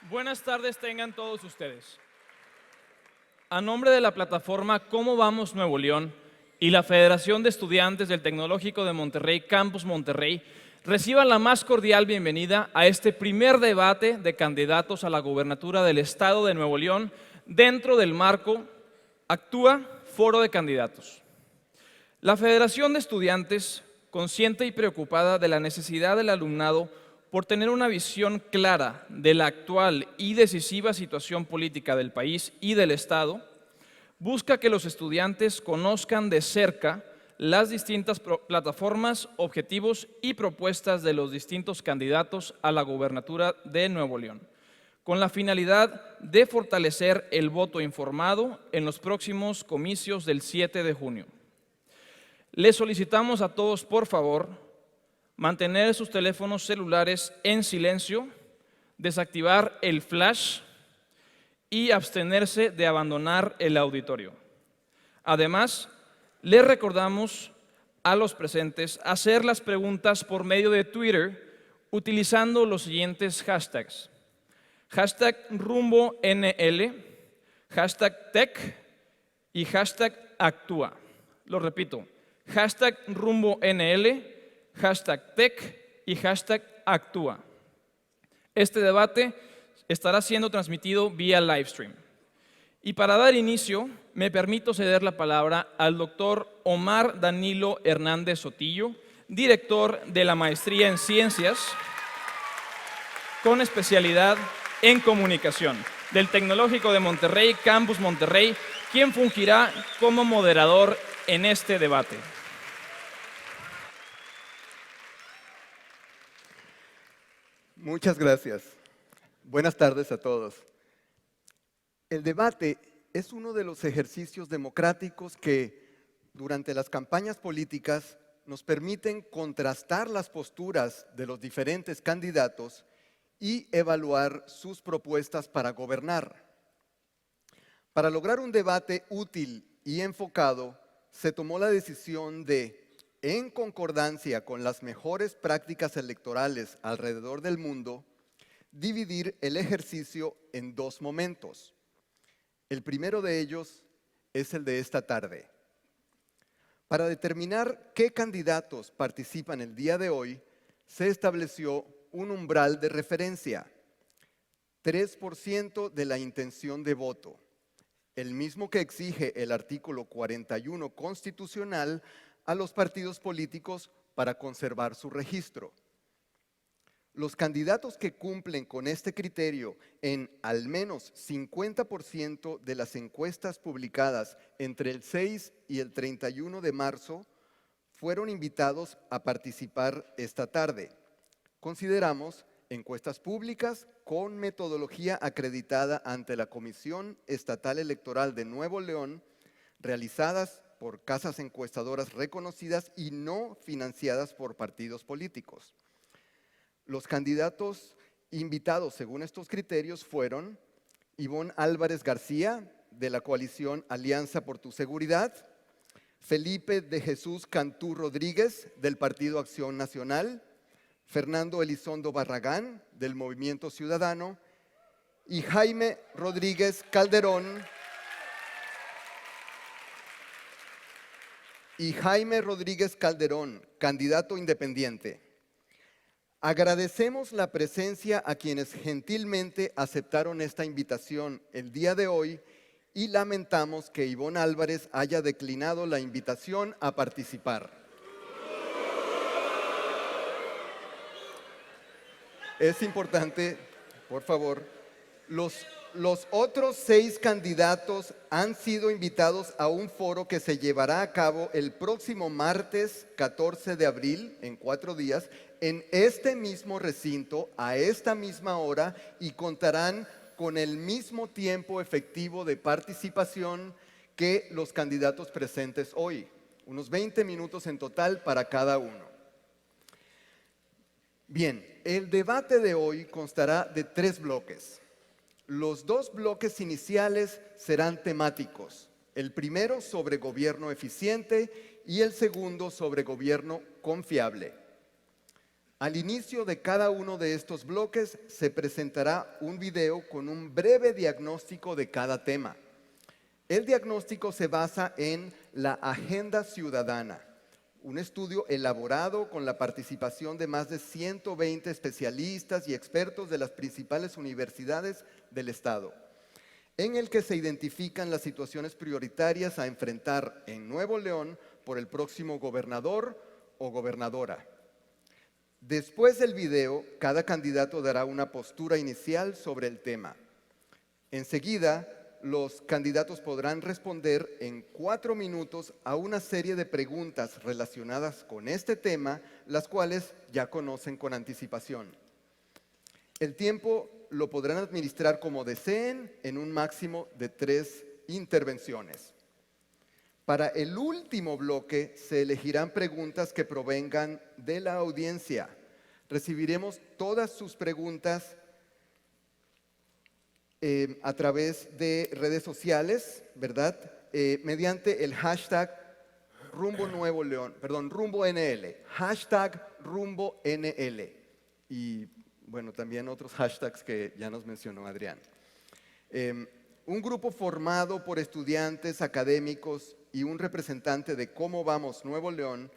Buenas tardes tengan todos ustedes. A nombre de la plataforma ¿Cómo vamos Nuevo León? Y la Federación de Estudiantes del Tecnológico de Monterrey, Campus Monterrey, reciban la más cordial bienvenida a este primer debate de candidatos a la gobernatura del Estado de Nuevo León dentro del marco Actúa Foro de Candidatos. La Federación de Estudiantes, consciente y preocupada de la necesidad del alumnado por tener una visión clara de la actual y decisiva situación política del país y del Estado, busca que los estudiantes conozcan de cerca las distintas plataformas, objetivos y propuestas de los distintos candidatos a la gobernatura de Nuevo León, con la finalidad de fortalecer el voto informado en los próximos comicios del 7 de junio. Les solicitamos a todos, por favor, mantener sus teléfonos celulares en silencio, desactivar el flash y abstenerse de abandonar el auditorio. Además, les recordamos a los presentes hacer las preguntas por medio de Twitter utilizando los siguientes hashtags: hashtag RumboNL, hashtag Tech y hashtag Actúa. Lo repito, hashtag RumboNL, hashtag Tech y hashtag Actúa. Este debate estará siendo transmitido vía livestream. Y para dar inicio, me permito ceder la palabra al doctor Omar Danilo Hernández Sotillo, director de la Maestría en Ciencias, con especialidad en Comunicación, del Tecnológico de Monterrey, Campus Monterrey, quien fungirá como moderador en este debate. Muchas gracias. Buenas tardes a todos. El debate es uno de los ejercicios democráticos que durante las campañas políticas nos permiten contrastar las posturas de los diferentes candidatos y evaluar sus propuestas para gobernar. Para lograr un debate útil y enfocado, se tomó la decisión de, en concordancia con las mejores prácticas electorales alrededor del mundo, dividir el ejercicio en dos momentos. El primero de ellos es el de esta tarde. Para determinar qué candidatos participan el día de hoy, se estableció un umbral de referencia, 3% de la intención de voto, el mismo que exige el artículo 41 constitucional a los partidos políticos para conservar su registro. Los candidatos que cumplen con este criterio en al menos 50% de las encuestas publicadas entre el 6 y el 31 de marzo fueron invitados a participar esta tarde. Consideramos encuestas públicas con metodología acreditada ante la Comisión Estatal Electoral de Nuevo León, realizadas por casas encuestadoras reconocidas y no financiadas por partidos políticos. Los candidatos invitados según estos criterios fueron Ivonne Álvarez García, de la coalición Alianza por tu Seguridad; Felipe de Jesús Cantú Rodríguez, del Partido Acción Nacional; Fernando Elizondo Barragán, del Movimiento Ciudadano; y Jaime Rodríguez Calderón, candidato independiente. Agradecemos la presencia a quienes gentilmente aceptaron esta invitación el día de hoy y lamentamos que Ivonne Álvarez haya declinado la invitación a participar. Es importante, por favor, los otros 6 candidatos han sido invitados a un foro que se llevará a cabo el próximo martes 14 de abril, en 4 días, en este mismo recinto, a esta misma hora, y contarán con el mismo tiempo efectivo de participación que los candidatos presentes hoy, unos 20 minutos en total para cada uno. Bien, el debate de hoy constará de 3 bloques. Los 2 bloques iniciales serán temáticos. El primero sobre gobierno eficiente y el segundo sobre gobierno confiable. Al inicio de cada uno de estos bloques se presentará un video con un breve diagnóstico de cada tema. El diagnóstico se basa en la Agenda Ciudadana, un estudio elaborado con la participación de más de 120 especialistas y expertos de las principales universidades del Estado, en el que se identifican las situaciones prioritarias a enfrentar en Nuevo León por el próximo gobernador o gobernadora. Después del video, cada candidato dará una postura inicial sobre el tema. Enseguida, los candidatos podrán responder en 4 minutos a una serie de preguntas relacionadas con este tema, las cuales ya conocen con anticipación. El tiempo lo podrán administrar como deseen en un máximo de 3 intervenciones. Para el último bloque se elegirán preguntas que provengan de la audiencia. Recibiremos todas sus preguntas a través de redes sociales, ¿verdad? Mediante el hashtag RumboNL, hashtag RumboNL. Y bueno, también otros hashtags que ya nos mencionó Adrián. Un grupo formado por estudiantes, académicos y un representante de Cómo Vamos Nuevo León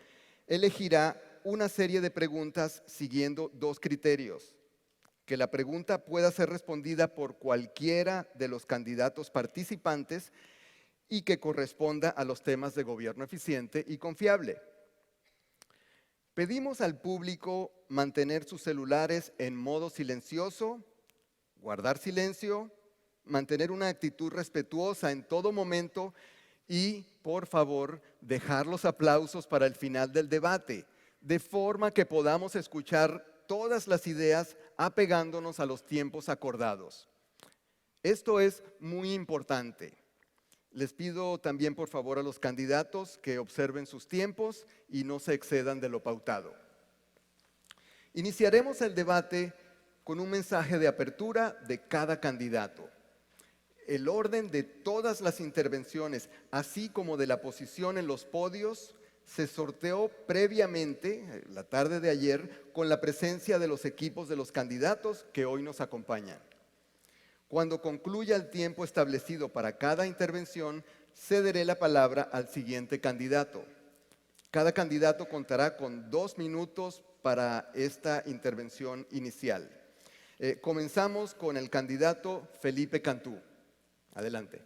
elegirá una serie de preguntas siguiendo 2 criterios. Que la pregunta pueda ser respondida por cualquiera de los candidatos participantes y que corresponda a los temas de gobierno eficiente y confiable. Pedimos al público mantener sus celulares en modo silencioso, guardar silencio, mantener una actitud respetuosa en todo momento y, por favor, dejar los aplausos para el final del debate, de forma que podamos escuchar todas las ideas apegándonos a los tiempos acordados. Esto es muy importante. Les pido también, por favor, a los candidatos que observen sus tiempos y no se excedan de lo pautado. Iniciaremos el debate con un mensaje de apertura de cada candidato. El orden de todas las intervenciones, así como de la posición en los podios, se sorteó previamente, la tarde de ayer, con la presencia de los equipos de los candidatos que hoy nos acompañan. Cuando concluya el tiempo establecido para cada intervención, cederé la palabra al siguiente candidato. Cada candidato contará con 2 minutos para esta intervención inicial. Comenzamos con el candidato Felipe Cantú. Adelante.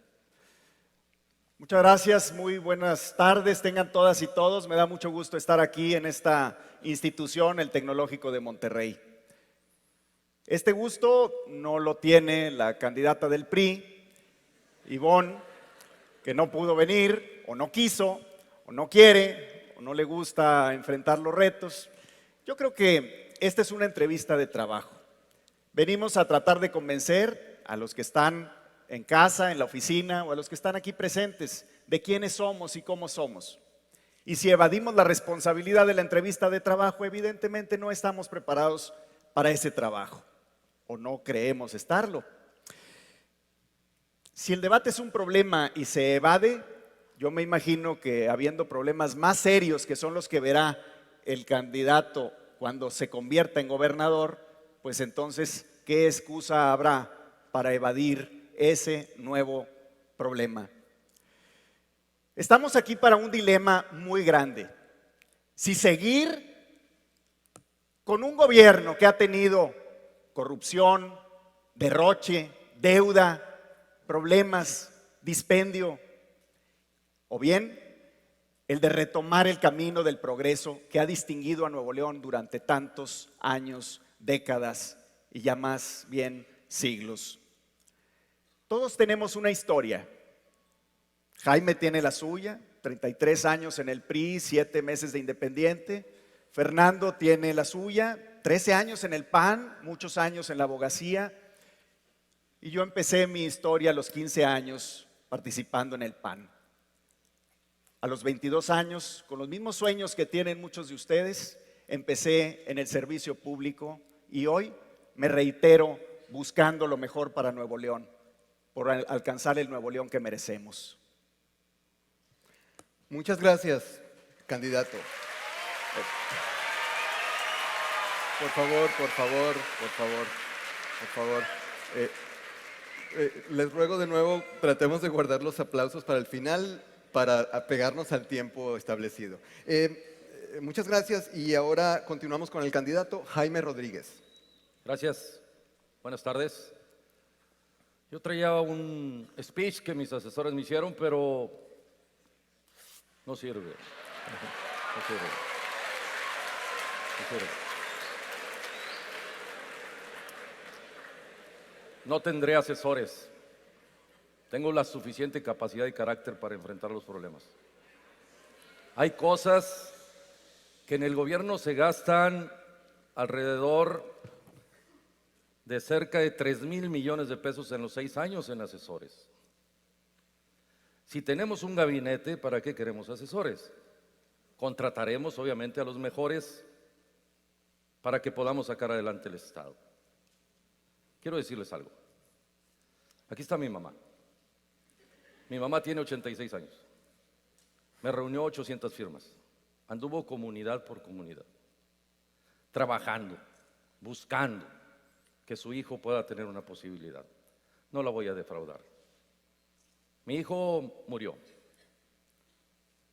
Muchas gracias, muy buenas tardes, tengan todas y todos. Me da mucho gusto estar aquí en esta institución, el Tecnológico de Monterrey. Este gusto no lo tiene la candidata del PRI, Ivonne, que no pudo venir, o no quiso, o no quiere, o no le gusta enfrentar los retos. Yo creo que esta es una entrevista de trabajo. Venimos a tratar de convencer a los que están en casa, en la oficina, o a los que están aquí presentes, de quiénes somos y cómo somos. Y si evadimos la responsabilidad de la entrevista de trabajo, evidentemente no estamos preparados para ese trabajo, o no creemos estarlo. Si el debate es un problema y se evade, yo me imagino que habiendo problemas más serios, que son los que verá el candidato cuando se convierta en gobernador, pues entonces, ¿qué excusa habrá para evadir ese nuevo problema? Estamos aquí para un dilema muy grande. Si seguir con un gobierno que ha tenido corrupción, derroche, deuda, problemas, dispendio, o bien el de retomar el camino del progreso que ha distinguido a Nuevo León durante tantos años, décadas y ya más bien siglos. Todos tenemos una historia. Jaime tiene la suya, 33 años en el PRI, 7 meses de independiente. Fernando tiene la suya, 13 años en el PAN, muchos años en la abogacía. Y yo empecé mi historia a los 15 años participando en el PAN. A los 22 años, con los mismos sueños que tienen muchos de ustedes, empecé en el servicio público y hoy me reitero buscando lo mejor para Nuevo León, por alcanzar el Nuevo León que merecemos. Muchas gracias, candidato. Por favor, por favor, por favor, por favor. Les ruego de nuevo, tratemos de guardar los aplausos para el final, para apegarnos al tiempo establecido. Muchas gracias y ahora continuamos con el candidato Jaime Rodríguez. Gracias. Buenas tardes. Yo traía un speech que mis asesores me hicieron, pero no sirve. No sirve. No sirve. No tendré asesores. Tengo la suficiente capacidad y carácter para enfrentar los problemas. Hay cosas que en el gobierno se gastan alrededor de cerca de 3,000 millones de pesos en los 6 años en asesores. Si tenemos un gabinete, ¿para qué queremos asesores? Contrataremos obviamente a los mejores para que podamos sacar adelante el Estado. Quiero decirles algo. Aquí está mi mamá. Mi mamá tiene 86 años. Me reunió 800 firmas. Anduvo comunidad por comunidad, trabajando, buscando que su hijo pueda tener una posibilidad. No la voy a defraudar. Mi hijo murió.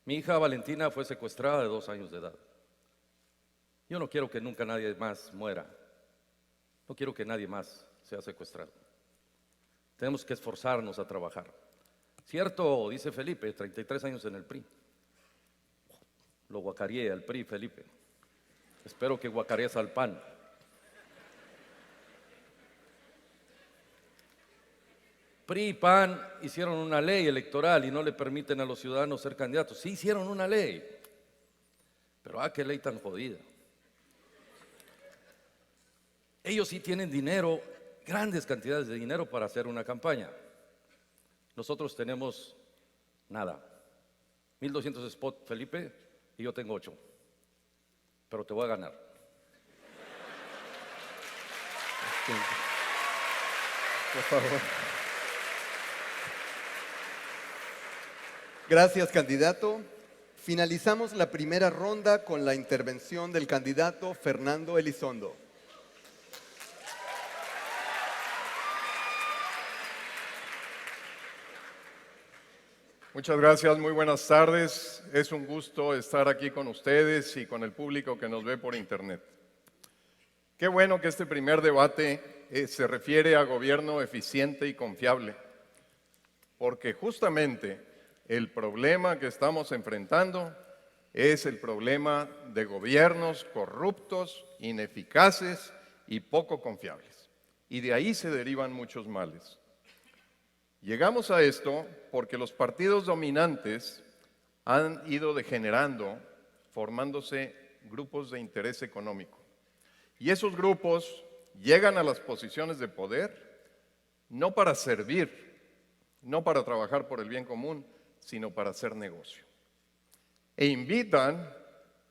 Mi hija Valentina fue secuestrada de 2 años de edad. Yo no quiero que nunca nadie más muera. No quiero que nadie más sea secuestrado. Tenemos que esforzarnos a trabajar. Cierto, dice Felipe, 33 años en el PRI. Lo guacareé al PRI, Felipe. Espero que guacarees al PAN. PRI y PAN hicieron una ley electoral y no le permiten a los ciudadanos ser candidatos. Sí hicieron una ley, pero qué ley tan jodida. Ellos sí tienen dinero, grandes cantidades de dinero para hacer una campaña. Nosotros tenemos nada. 1,200 spots, Felipe, y yo tengo 8. Pero te voy a ganar. Por favor. Gracias, candidato. Finalizamos la primera ronda con la intervención del candidato Fernando Elizondo. Muchas gracias, muy buenas tardes. Es un gusto estar aquí con ustedes y con el público que nos ve por internet. Qué bueno que este primer debate se refiere a gobierno eficiente y confiable, porque justamente el problema que estamos enfrentando es el problema de gobiernos corruptos, ineficaces y poco confiables. Y de ahí se derivan muchos males. Llegamos a esto porque los partidos dominantes han ido degenerando, formándose grupos de interés económico. Y esos grupos llegan a las posiciones de poder no para servir, no para trabajar por el bien común, sino para hacer negocio. E invitan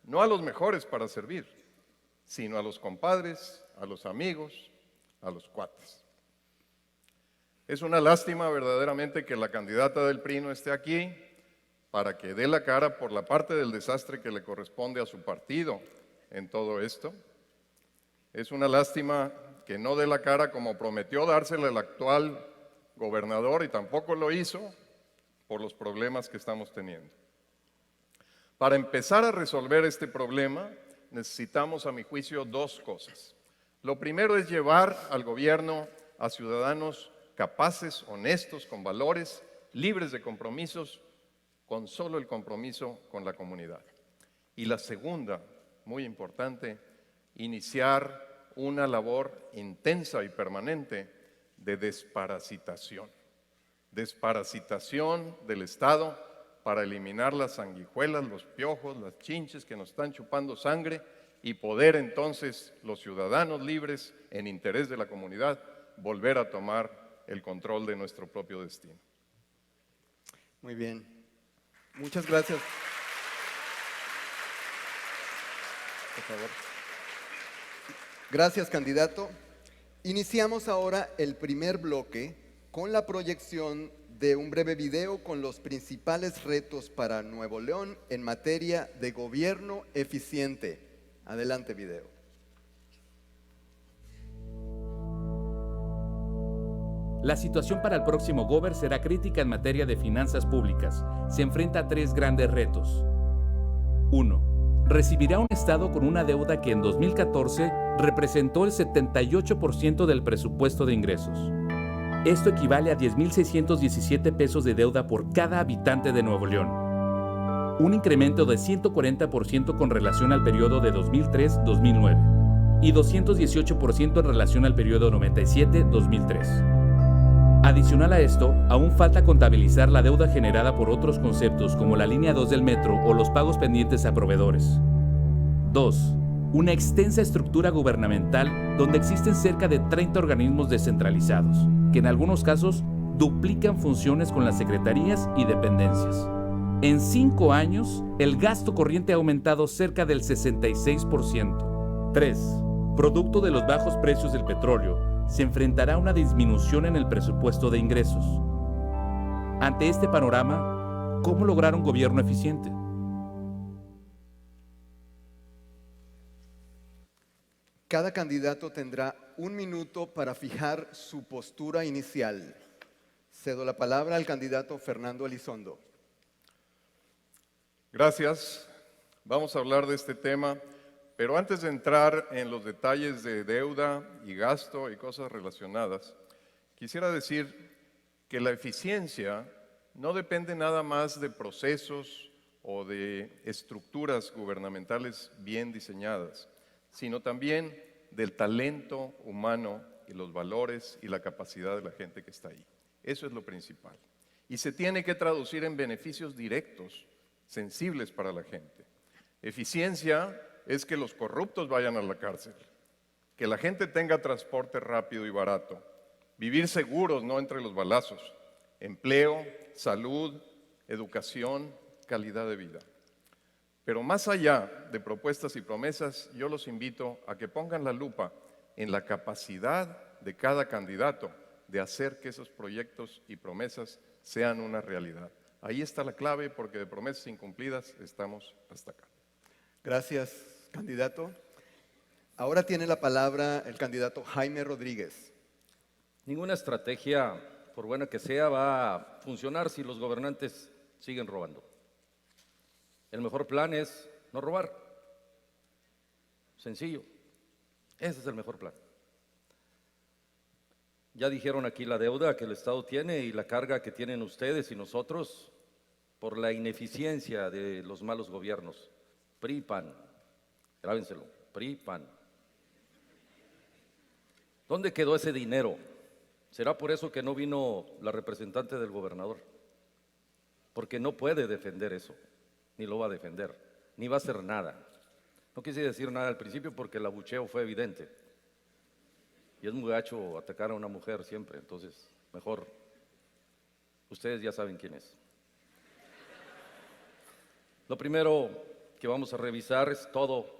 no a los mejores para servir, sino a los compadres, a los amigos, a los cuates. Es una lástima verdaderamente que la candidata del PRI no esté aquí para que dé la cara por la parte del desastre que le corresponde a su partido en todo esto. Es una lástima que no dé la cara como prometió dársela el actual gobernador y tampoco lo hizo por los problemas que estamos teniendo. Para empezar a resolver este problema necesitamos, a mi juicio, 2 cosas. Lo primero es llevar al gobierno a ciudadanos capaces, honestos, con valores, libres de compromisos, con solo el compromiso con la comunidad. Y la segunda, muy importante, iniciar una labor intensa y permanente de desparasitación. Desparasitación del Estado para eliminar las sanguijuelas, los piojos, las chinches que nos están chupando sangre y poder entonces los ciudadanos libres, en interés de la comunidad, volver a tomar el control de nuestro propio destino. Muy bien. Muchas gracias. Por favor. Gracias, candidato. Iniciamos ahora el primer bloque con la proyección de un breve video con los principales retos para Nuevo León en materia de gobierno eficiente. Adelante, video. La situación para el próximo Gober será crítica en materia de finanzas públicas. Se enfrenta a 3 grandes retos. 1. Recibirá un Estado con una deuda que en 2014 representó el 78% del presupuesto de ingresos. Esto equivale a 10,617 pesos de deuda por cada habitante de Nuevo León. Un incremento de 140% con relación al periodo de 2003-2009 y 218% en relación al periodo 97-2003. Adicional a esto, aún falta contabilizar la deuda generada por otros conceptos como la línea 2 del metro o los pagos pendientes a proveedores. 2. Una extensa estructura gubernamental donde existen cerca de 30 organismos descentralizados, que en algunos casos duplican funciones con las secretarías y dependencias. En 5 años, el gasto corriente ha aumentado cerca del 66%. 3. Producto de los bajos precios del petróleo, se enfrentará a una disminución en el presupuesto de ingresos. Ante este panorama, ¿cómo lograr un gobierno eficiente? Cada candidato tendrá 1 minuto para fijar su postura inicial. Cedo la palabra al candidato Fernando Elizondo. Gracias. Vamos a hablar de este tema, pero antes de entrar en los detalles de deuda y gasto y cosas relacionadas, quisiera decir que la eficiencia no depende nada más de procesos o de estructuras gubernamentales bien diseñadas, sino también del talento humano y los valores y la capacidad de la gente que está ahí. Eso es lo principal. Y se tiene que traducir en beneficios directos, sensibles para la gente. Eficiencia es que los corruptos vayan a la cárcel, que la gente tenga transporte rápido y barato, vivir seguros, no entre los balazos, empleo, salud, educación, calidad de vida. Pero más allá de propuestas y promesas, yo los invito a que pongan la lupa en la capacidad de cada candidato de hacer que esos proyectos y promesas sean una realidad. Ahí está la clave, porque de promesas incumplidas estamos hasta acá. Gracias, candidato. Ahora tiene la palabra el candidato Jaime Rodríguez. Ninguna estrategia, por buena que sea, va a funcionar si los gobernantes siguen robando. El mejor plan es no robar. Sencillo. Ese es el mejor plan. Ya dijeron aquí la deuda que el Estado tiene y la carga que tienen ustedes y nosotros por la ineficiencia de los malos gobiernos. PRI, PAN. Grábenselo. PRI, PAN. ¿Dónde quedó ese dinero? ¿Será por eso que no vino la representante del gobernador? Porque no puede defender eso, ni lo va a defender, ni va a hacer nada. No quise decir nada al principio porque el abucheo fue evidente. Y es muy gacho atacar a una mujer siempre, entonces mejor, ustedes ya saben quién es. Lo primero que vamos a revisar es todo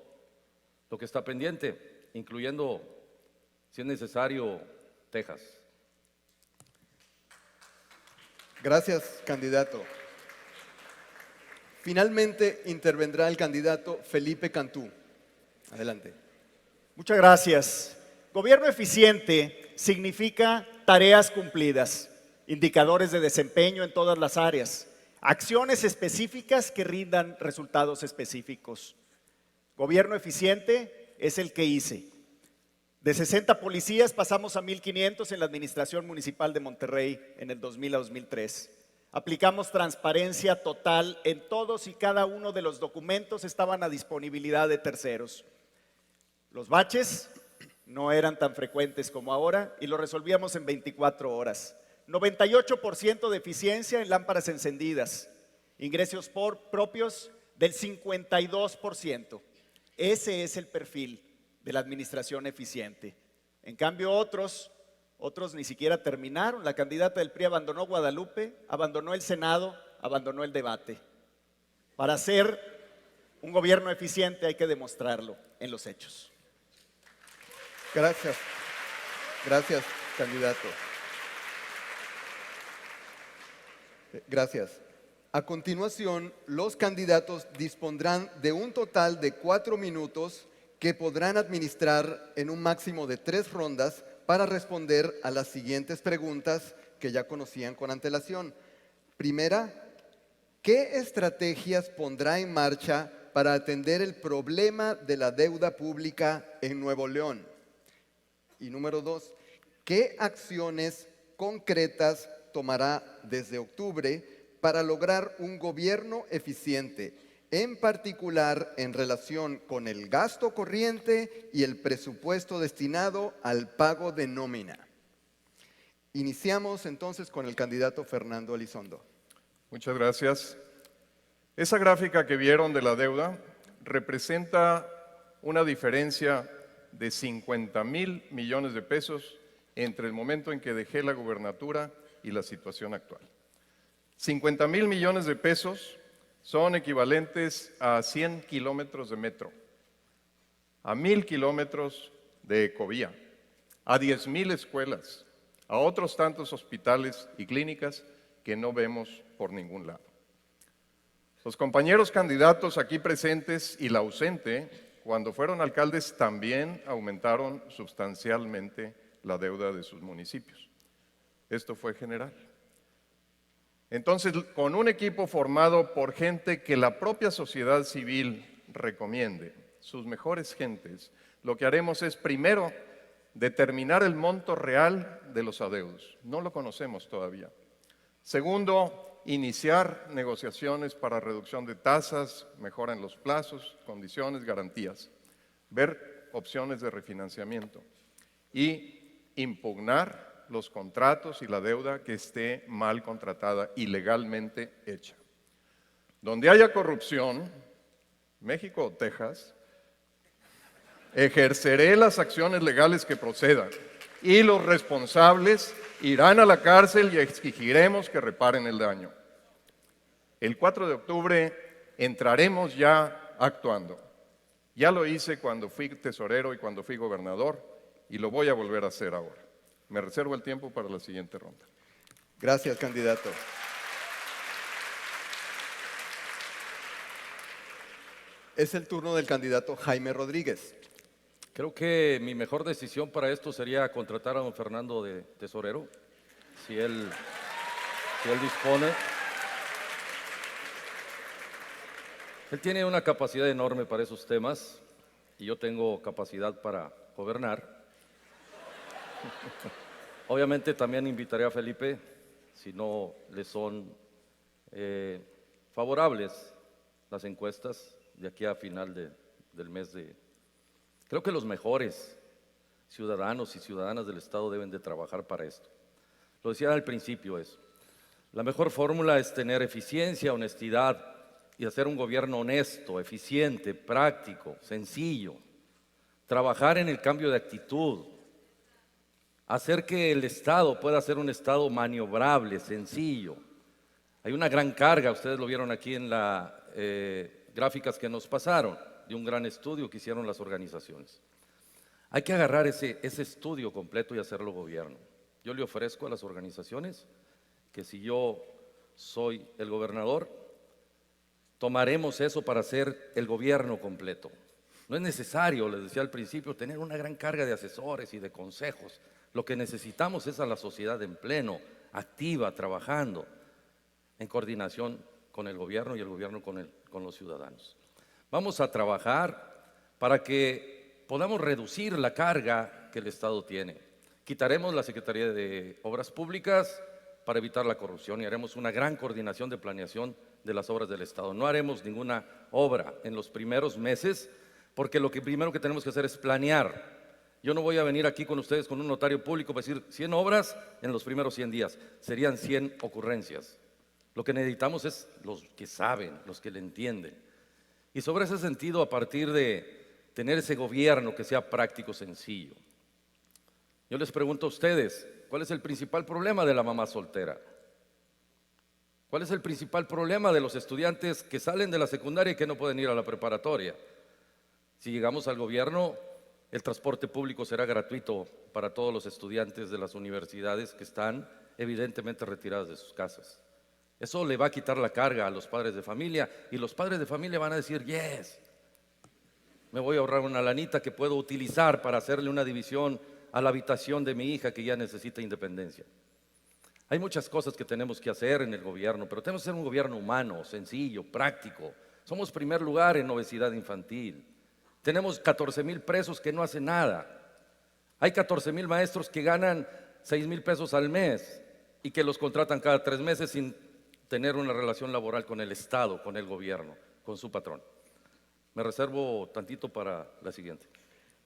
lo que está pendiente, incluyendo, si es necesario, Texas. Gracias, candidato. Finalmente intervendrá el candidato Felipe Cantú. Adelante. Muchas gracias. Gobierno eficiente significa tareas cumplidas, indicadores de desempeño en todas las áreas, acciones específicas que rindan resultados específicos. Gobierno eficiente es el que hice. De 60 policías pasamos a 1,500 en la Administración Municipal de Monterrey en el 2000 a 2003. Aplicamos transparencia total en todos y cada uno de los documentos, estaban a disponibilidad de terceros. Los baches no eran tan frecuentes como ahora y lo resolvíamos en 24 horas. 98% de eficiencia en lámparas encendidas. Ingresos propios del 52%. Ese es el perfil de la administración eficiente. En cambio, otros ni siquiera terminaron. La candidata del PRI abandonó Guadalupe, abandonó el Senado, abandonó el debate. Para ser un gobierno eficiente hay que demostrarlo en los hechos. Gracias. Gracias, candidato. Gracias. A continuación, los candidatos dispondrán de un total de 4 minutos que podrán administrar en un máximo de 3 rondas para responder a las siguientes preguntas que ya conocían con antelación. Primera, ¿qué estrategias pondrá en marcha para atender el problema de la deuda pública en Nuevo León? Y número 2, ¿qué acciones concretas tomará desde octubre para lograr un gobierno eficiente, en particular en relación con el gasto corriente y el presupuesto destinado al pago de nómina? Iniciamos entonces con el candidato Fernando Elizondo. Muchas gracias. Esa gráfica que vieron de la deuda representa una diferencia de 50,000 millones de pesos entre el momento en que dejé la gubernatura y la situación actual. 50,000 millones de pesos son equivalentes a 100 kilómetros de metro, a 1,000 kilómetros de ecovía, a 10,000 escuelas, a otros tantos hospitales y clínicas que no vemos por ningún lado. Los compañeros candidatos aquí presentes y la ausente, cuando fueron alcaldes, también aumentaron sustancialmente la deuda de sus municipios. Esto fue general. Entonces, con un equipo formado por gente que la propia sociedad civil recomiende, sus mejores gentes, lo que haremos es, primero, determinar el monto real de los adeudos. No lo conocemos todavía. Segundo, iniciar negociaciones para reducción de tasas, mejora en los plazos, condiciones, garantías. Ver opciones de refinanciamiento. Y impugnar los contratos y la deuda que esté mal contratada, ilegalmente hecha. Donde haya corrupción, México o Texas, ejerceré las acciones legales que procedan y los responsables irán a la cárcel y exigiremos que reparen el daño. El 4 de octubre entraremos ya actuando. Ya lo hice cuando fui tesorero y cuando fui gobernador y lo voy a volver a hacer ahora. Me reservo el tiempo para la siguiente ronda. Gracias, candidato. Es el turno del candidato Jaime Rodríguez. Creo que mi mejor decisión para esto sería contratar a don Fernando de tesorero, si él dispone. Él tiene una capacidad enorme para esos temas y yo tengo capacidad para gobernar. Obviamente también invitaré a Felipe, si no le son favorables las encuestas de aquí a final del mes de... Creo que los mejores ciudadanos y ciudadanas del Estado deben de trabajar para esto. Lo decía al principio eso. La mejor fórmula es tener eficiencia, honestidad y hacer un gobierno honesto, eficiente, práctico, sencillo. Trabajar en el cambio de actitud. Hacer que el Estado pueda ser un Estado maniobrable, sencillo. Hay una gran carga, ustedes lo vieron aquí en las gráficas que nos pasaron, de un gran estudio que hicieron las organizaciones. Hay que agarrar ese estudio completo y hacerlo gobierno. Yo le ofrezco a las organizaciones que si yo soy el gobernador, tomaremos eso para hacer el gobierno completo. No es necesario, les decía al principio, tener una gran carga de asesores y de consejos. Lo que necesitamos es a la sociedad en pleno, activa, trabajando, en coordinación con el gobierno y el gobierno con los ciudadanos. Vamos a trabajar para que podamos reducir la carga que el Estado tiene. Quitaremos la Secretaría de Obras Públicas para evitar la corrupción y haremos una gran coordinación de planeación de las obras del Estado. No haremos ninguna obra en los primeros meses porque lo primero que tenemos que hacer es planear. Yo no voy a venir aquí con ustedes con un notario público para decir 100 obras en los primeros 100 días. Serían 100 ocurrencias. Lo que necesitamos es los que saben, los que le entienden. Y sobre ese sentido, a partir de tener ese gobierno que sea práctico, sencillo. Yo les pregunto a ustedes, ¿cuál es el principal problema de la mamá soltera? ¿Cuál es el principal problema de los estudiantes que salen de la secundaria y que no pueden ir a la preparatoria? Si llegamos al gobierno, el transporte público será gratuito para todos los estudiantes de las universidades que están evidentemente retirados de sus casas. Eso le va a quitar la carga a los padres de familia y los padres de familia van a decir, yes, me voy a ahorrar una lanita que puedo utilizar para hacerle una división a la habitación de mi hija que ya necesita independencia. Hay muchas cosas que tenemos que hacer en el gobierno, pero tenemos que ser un gobierno humano, sencillo, práctico. Somos primer lugar en obesidad infantil. Tenemos 14,000 presos que no hacen nada. Hay 14,000 maestros que ganan 6,000 pesos al mes y que los contratan cada 3 meses sin tener una relación laboral con el Estado, con el gobierno, con su patrón. Me reservo tantito para la siguiente.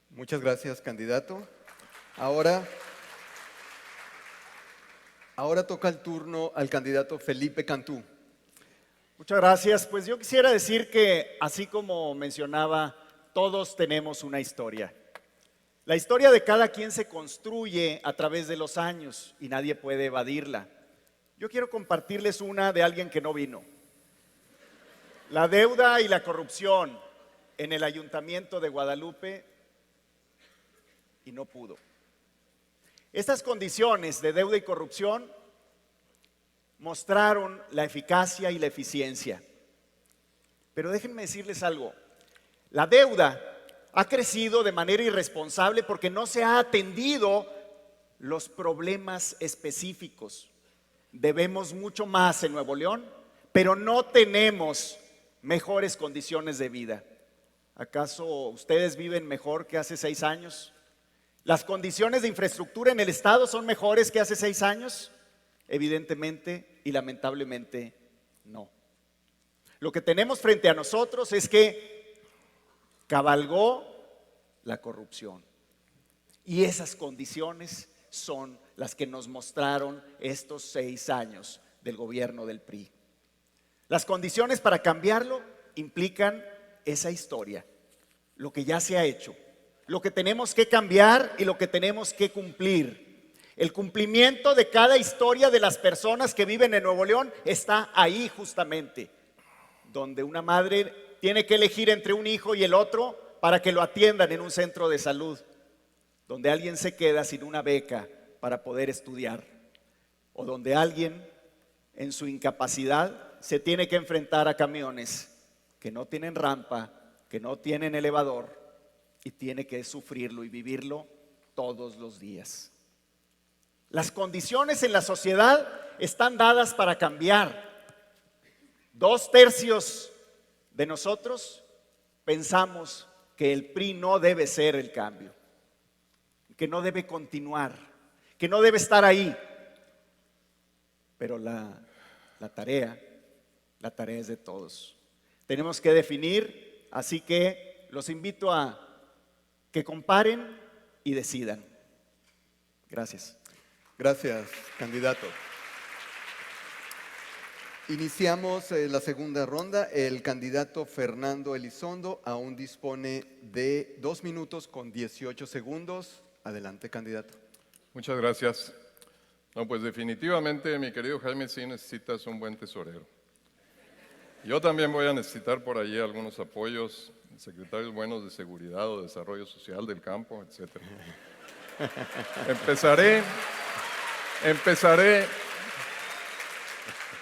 Muchas gracias, candidato. Ahora toca el turno al candidato Felipe Cantú. Muchas gracias. Pues yo quisiera decir que, así como mencionaba, todos tenemos una historia. La historia de cada quien se construye a través de los años y nadie puede evadirla. Yo quiero compartirles una de alguien que no vino. La deuda y la corrupción en el Ayuntamiento de Guadalupe y no pudo. Estas condiciones de deuda y corrupción mostraron la eficacia y la eficiencia. Pero déjenme decirles algo. La deuda ha crecido de manera irresponsable porque no se ha atendido los problemas específicos. Debemos mucho más en Nuevo León, pero no tenemos mejores condiciones de vida. ¿Acaso ustedes viven mejor que hace 6 años? ¿Las condiciones de infraestructura en el Estado son mejores que hace 6 años? Evidentemente y lamentablemente no. Lo que tenemos frente a nosotros es que cabalgó la corrupción. Y esas condiciones son las que nos mostraron estos 6 años del gobierno del PRI. Las condiciones para cambiarlo implican esa historia, lo que ya se ha hecho, lo que tenemos que cambiar y lo que tenemos que cumplir. El cumplimiento de cada historia de las personas que viven en Nuevo León está ahí justamente, donde una madre tiene que elegir entre un hijo y el otro para que lo atiendan en un centro de salud, donde alguien se queda sin una beca para poder estudiar, o donde alguien en su incapacidad se tiene que enfrentar a camiones que no tienen rampa, que no tienen elevador y tiene que sufrirlo y vivirlo todos los días. Las condiciones en la sociedad están dadas para cambiar. 2/3 de nosotros pensamos que el PRI no debe ser el cambio, que no debe continuar, que no debe estar ahí. Pero la tarea es de todos. Tenemos que definir, así que los invito a que comparen y decidan. Gracias. Gracias, candidato. Iniciamos la segunda ronda. El candidato Fernando Elizondo aún dispone de 2 minutos con 18 segundos. Adelante, candidato. Muchas gracias. No, pues definitivamente, mi querido Jaime, sí necesitas un buen tesorero. Yo también voy a necesitar por allí algunos apoyos, secretarios buenos de seguridad o desarrollo social del campo, etc. Empezaré.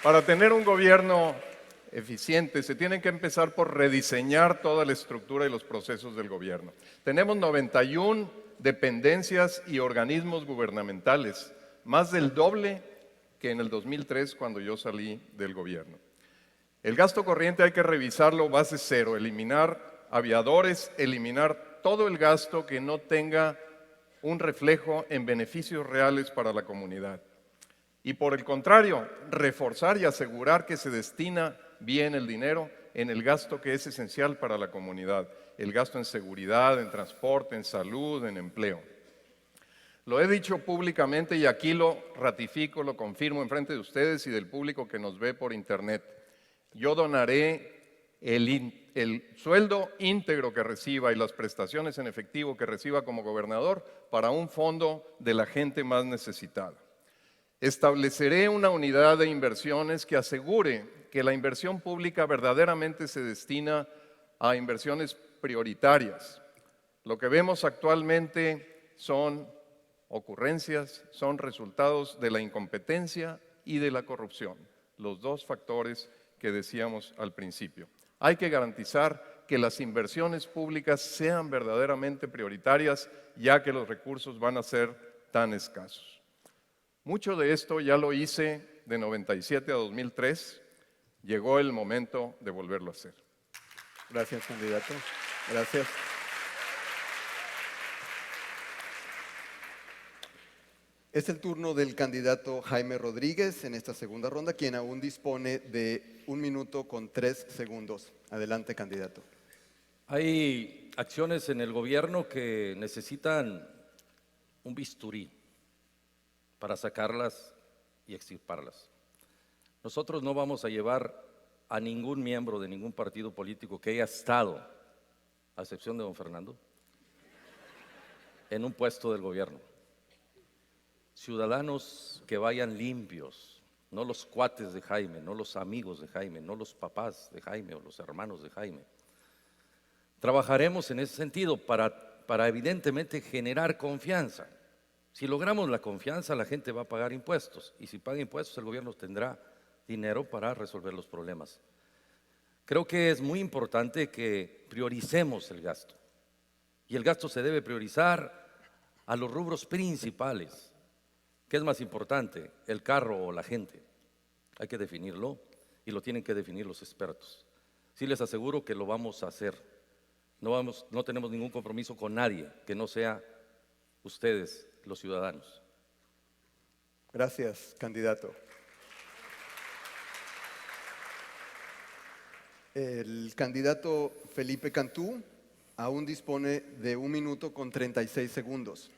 Para tener un gobierno eficiente, se tiene que empezar por rediseñar toda la estructura y los procesos del gobierno. Tenemos 91 dependencias y organismos gubernamentales, más del doble que en el 2003 cuando yo salí del gobierno. El gasto corriente hay que revisarlo base cero, eliminar aviadores, eliminar todo el gasto que no tenga un reflejo en beneficios reales para la comunidad. Y por el contrario, reforzar y asegurar que se destina bien el dinero en el gasto que es esencial para la comunidad, el gasto en seguridad, en transporte, en salud, en empleo. Lo he dicho públicamente y aquí lo ratifico, lo confirmo en frente de ustedes y del público que nos ve por internet. Yo donaré el sueldo íntegro que reciba y las prestaciones en efectivo que reciba como gobernador para un fondo de la gente más necesitada. Estableceré una unidad de inversiones que asegure que la inversión pública verdaderamente se destina a inversiones prioritarias. Lo que vemos actualmente son ocurrencias, son resultados de la incompetencia y de la corrupción, los 2 factores que decíamos al principio. Hay que garantizar que las inversiones públicas sean verdaderamente prioritarias, ya que los recursos van a ser tan escasos. Mucho de esto ya lo hice de 97 a 2003. Llegó el momento de volverlo a hacer. Gracias, candidato. Gracias. Es el turno del candidato Jaime Rodríguez en esta segunda ronda, quien aún dispone de 1 minuto con 3 segundos. Adelante, candidato. Hay acciones en el gobierno que necesitan un bisturí para sacarlas y extirparlas. Nosotros no vamos a llevar a ningún miembro de ningún partido político que haya estado, a excepción de don Fernando, en un puesto del gobierno. Ciudadanos que vayan limpios, no los cuates de Jaime, no los amigos de Jaime, no los papás de Jaime o los hermanos de Jaime. Trabajaremos en ese sentido para evidentemente generar confianza. Si logramos la confianza, la gente va a pagar impuestos, y si paga impuestos, el gobierno tendrá dinero para resolver los problemas. Creo que es muy importante que prioricemos el gasto, y el gasto se debe priorizar a los rubros principales. ¿Qué es más importante, el carro o la gente? Hay que definirlo, y lo tienen que definir los expertos. Sí les aseguro que lo vamos a hacer. No tenemos ningún compromiso con nadie que no sea ustedes, los ciudadanos. Gracias, candidato. El candidato Felipe Cantú aún dispone de 1 minuto con 36 segundos.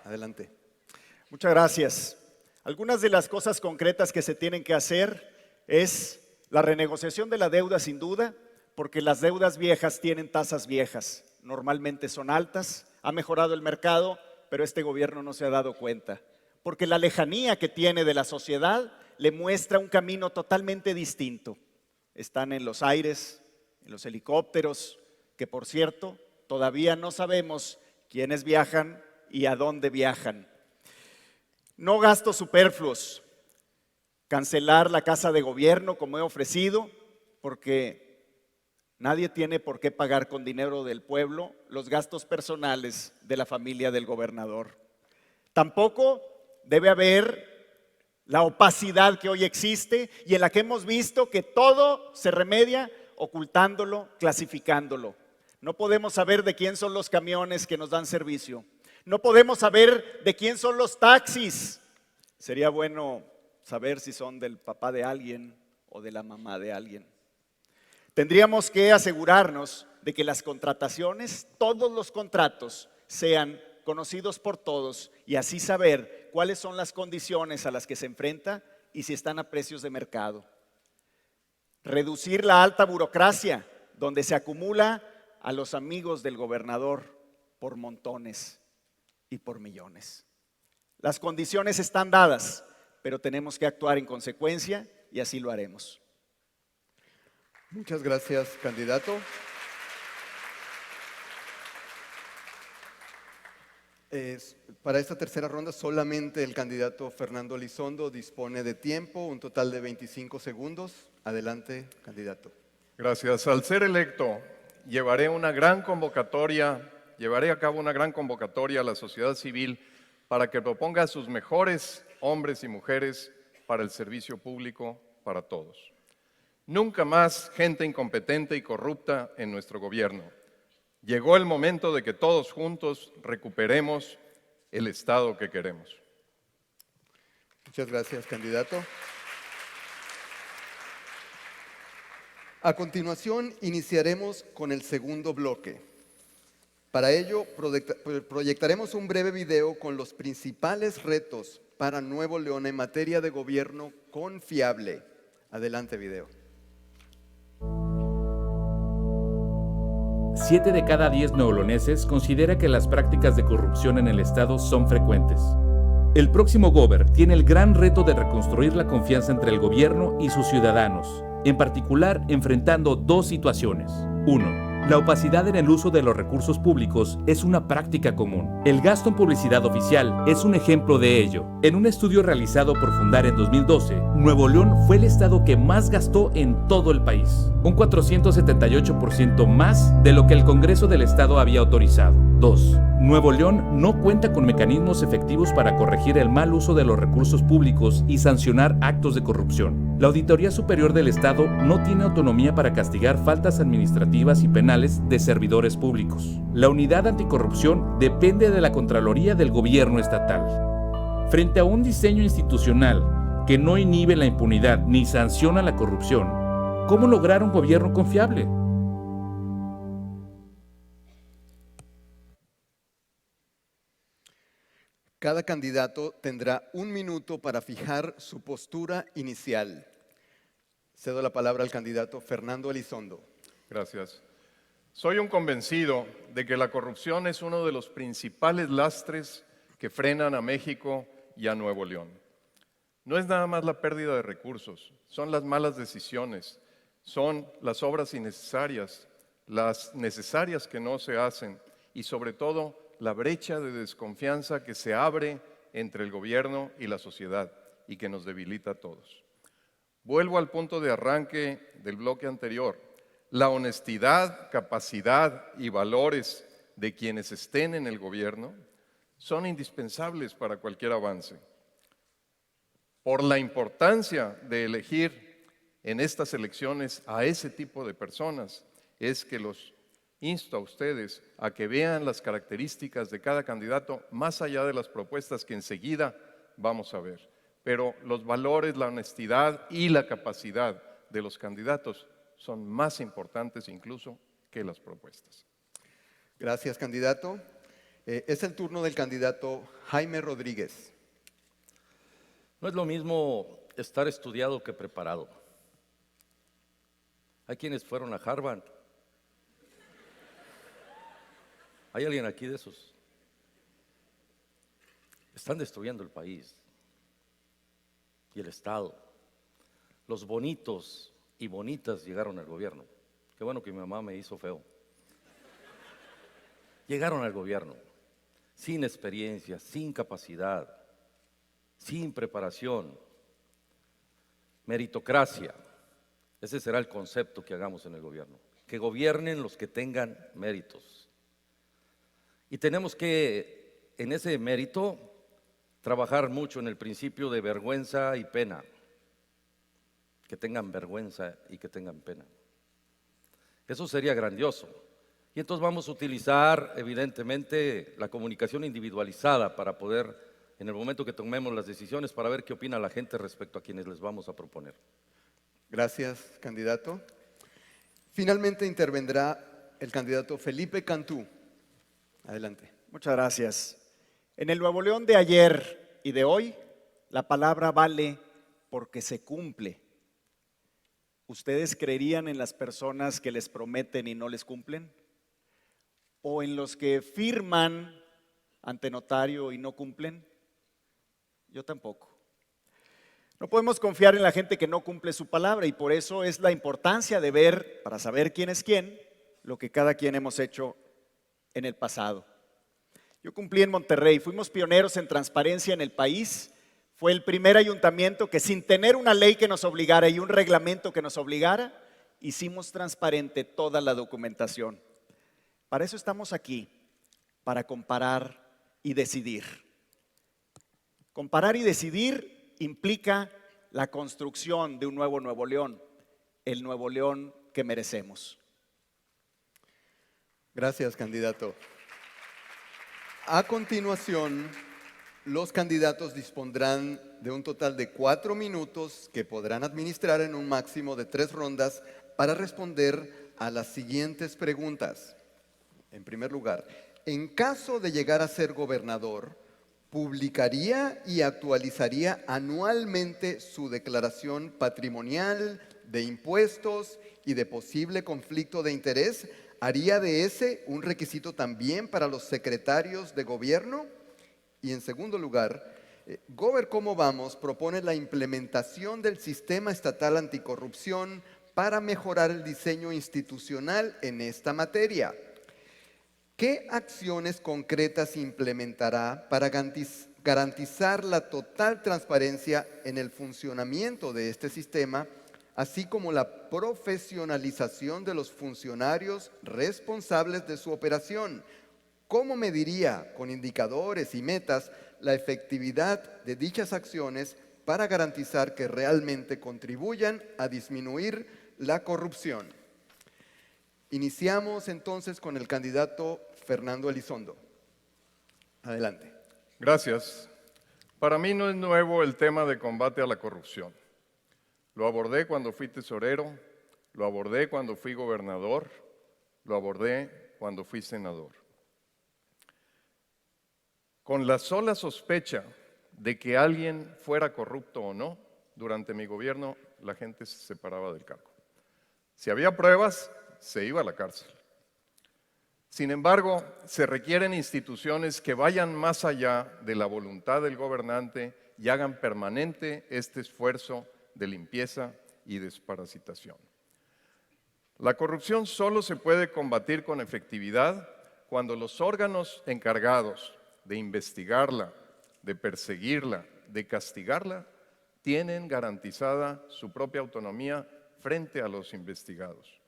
Adelante. Muchas gracias. Algunas de las cosas concretas que se tienen que hacer es la renegociación de la deuda, sin duda, porque las deudas viejas tienen tasas viejas, normalmente son altas, ha mejorado el mercado, pero este gobierno no se ha dado cuenta, porque la lejanía que tiene de la sociedad le muestra un camino totalmente distinto. Están en los aires, en los helicópteros, que por cierto, todavía no sabemos quiénes viajan y a dónde viajan. No gastos superfluos, cancelar la casa de gobierno como he ofrecido, porque nadie tiene por qué pagar con dinero del pueblo los gastos personales de la familia del gobernador. Tampoco debe haber la opacidad que hoy existe y en la que hemos visto que todo se remedia ocultándolo, clasificándolo. No podemos saber de quién son los camiones que nos dan servicio. No podemos saber de quién son los taxis. Sería bueno saber si son del papá de alguien o de la mamá de alguien. Tendríamos que asegurarnos de que las contrataciones, todos los contratos, sean conocidos por todos y así saber cuáles son las condiciones a las que se enfrenta y si están a precios de mercado. Reducir la alta burocracia, donde se acumula a los amigos del gobernador por montones y por millones. Las condiciones están dadas, pero tenemos que actuar en consecuencia y así lo haremos. Muchas gracias, candidato. Para esta tercera ronda solamente el candidato Fernando Elizondo dispone de tiempo, un total de 25 segundos. Adelante, candidato. Gracias. Al ser electo, llevaré a cabo una gran convocatoria a la sociedad civil para que proponga a sus mejores hombres y mujeres para el servicio público para todos. Nunca más gente incompetente y corrupta en nuestro gobierno. Llegó el momento de que todos juntos recuperemos el Estado que queremos. Muchas gracias, candidato. A continuación, iniciaremos con el segundo bloque. Para ello, proyectaremos un breve video con los principales retos para Nuevo León en materia de gobierno confiable. Adelante, video. 7 de cada 10 neoloneses considera que las prácticas de corrupción en el Estado son frecuentes. El próximo Gober tiene el gran reto de reconstruir la confianza entre el gobierno y sus ciudadanos, en particular enfrentando dos situaciones. 1. La opacidad en el uso de los recursos públicos es una práctica común. El gasto en publicidad oficial es un ejemplo de ello. En un estudio realizado por Fundar en 2012, Nuevo León fue el estado que más gastó en todo el país, un 478% más de lo que el Congreso del Estado había autorizado. 2. Nuevo León no cuenta con mecanismos efectivos para corregir el mal uso de los recursos públicos y sancionar actos de corrupción. La Auditoría Superior del Estado no tiene autonomía para castigar faltas administrativas y penales de servidores públicos. La Unidad Anticorrupción depende de la Contraloría del Gobierno estatal. Frente a un diseño institucional que no inhibe la impunidad ni sanciona la corrupción, ¿cómo lograr un gobierno confiable? Cada candidato tendrá 1 minuto para fijar su postura inicial. Cedo la palabra al candidato Fernando Elizondo. Gracias. Soy un convencido de que la corrupción es uno de los principales lastres que frenan a México y a Nuevo León. No es nada más la pérdida de recursos, son las malas decisiones, son las obras innecesarias, las necesarias que no se hacen y sobre todo la brecha de desconfianza que se abre entre el gobierno y la sociedad y que nos debilita a todos. Vuelvo al punto de arranque del bloque anterior. La honestidad, capacidad y valores de quienes estén en el gobierno son indispensables para cualquier avance. Por la importancia de elegir en estas elecciones a ese tipo de personas, es que los insto a ustedes a que vean las características de cada candidato más allá de las propuestas que enseguida vamos a ver. Pero los valores, la honestidad y la capacidad de los candidatos son más importantes incluso que las propuestas. Gracias, candidato. Es el turno del candidato Jaime Rodríguez. No es lo mismo estar estudiado que preparado. Hay quienes fueron a Harvard. ¿Hay alguien aquí de esos? Están destruyendo el país y el Estado. Los bonitos y bonitas llegaron al gobierno. Qué bueno que mi mamá me hizo feo. Llegaron al gobierno sin experiencia, sin capacidad, sin preparación. Meritocracia. Ese será el concepto que hagamos en el gobierno. Que gobiernen los que tengan méritos. Y tenemos que, en ese mérito, trabajar mucho en el principio de vergüenza y pena. Que tengan vergüenza y que tengan pena. Eso sería grandioso. Y entonces vamos a utilizar, evidentemente, la comunicación individualizada para poder, en el momento que tomemos las decisiones, para ver qué opina la gente respecto a quienes les vamos a proponer. Gracias, candidato. Finalmente intervendrá el candidato Felipe Cantú. Adelante. Muchas gracias. En el Nuevo León de ayer y de hoy, la palabra vale porque se cumple. ¿Ustedes creerían en las personas que les prometen y no les cumplen? ¿O en los que firman ante notario y no cumplen? Yo tampoco. No podemos confiar en la gente que no cumple su palabra y por eso es la importancia de ver, para saber quién es quién, lo que cada quien hemos hecho en el pasado. Yo cumplí en Monterrey, fuimos pioneros en transparencia en el país. Fue el primer ayuntamiento que sin tener una ley que nos obligara y un reglamento que nos obligara, hicimos transparente toda la documentación. Para eso estamos aquí, para comparar y decidir. Comparar y decidir implica la construcción de un nuevo Nuevo León, el Nuevo León que merecemos. Gracias, candidato. A continuación, los candidatos dispondrán de un total de 4 minutos que podrán administrar en un máximo de 3 rondas para responder a las siguientes preguntas. En primer lugar, en caso de llegar a ser gobernador, ¿publicaría y actualizaría anualmente su declaración patrimonial, de impuestos y de posible conflicto de interés? ¿Haría de ese un requisito también para los secretarios de gobierno? Y en segundo lugar, Gober ¿Cómo vamos? Propone la implementación del sistema estatal anticorrupción para mejorar el diseño institucional en esta materia. ¿Qué acciones concretas implementará para garantizar la total transparencia en el funcionamiento de este sistema, así como la profesionalización de los funcionarios responsables de su operación? ¿Cómo mediría con indicadores y metas la efectividad de dichas acciones para garantizar que realmente contribuyan a disminuir la corrupción? Iniciamos entonces con el candidato Fernando Elizondo. Adelante. Gracias. Para mí no es nuevo el tema de combate a la corrupción. Lo abordé cuando fui tesorero, lo abordé cuando fui gobernador, lo abordé cuando fui senador. Con la sola sospecha de que alguien fuera corrupto o no, durante mi gobierno la gente se separaba del cargo. Si había pruebas, se iba a la cárcel. Sin embargo, se requieren instituciones que vayan más allá de la voluntad del gobernante y hagan permanente este esfuerzo de limpieza y desparasitación. La corrupción solo se puede combatir con efectividad cuando los órganos encargados de investigarla, de perseguirla, de castigarla, tienen garantizada su propia autonomía frente a los investigados.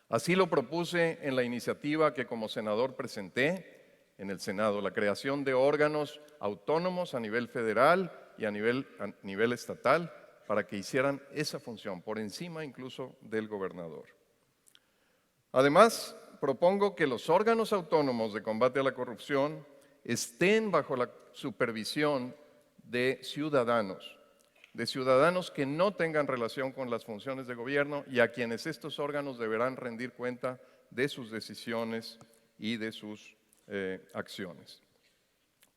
Así lo propuse en la iniciativa que como senador presenté en el Senado, la creación de órganos autónomos a nivel federal y a nivel estatal para que hicieran esa función, por encima incluso del gobernador. Además, propongo que los órganos autónomos de combate a la corrupción estén bajo la supervisión de ciudadanos que no tengan relación con las funciones de gobierno y a quienes estos órganos deberán rendir cuenta de sus decisiones y de sus acciones.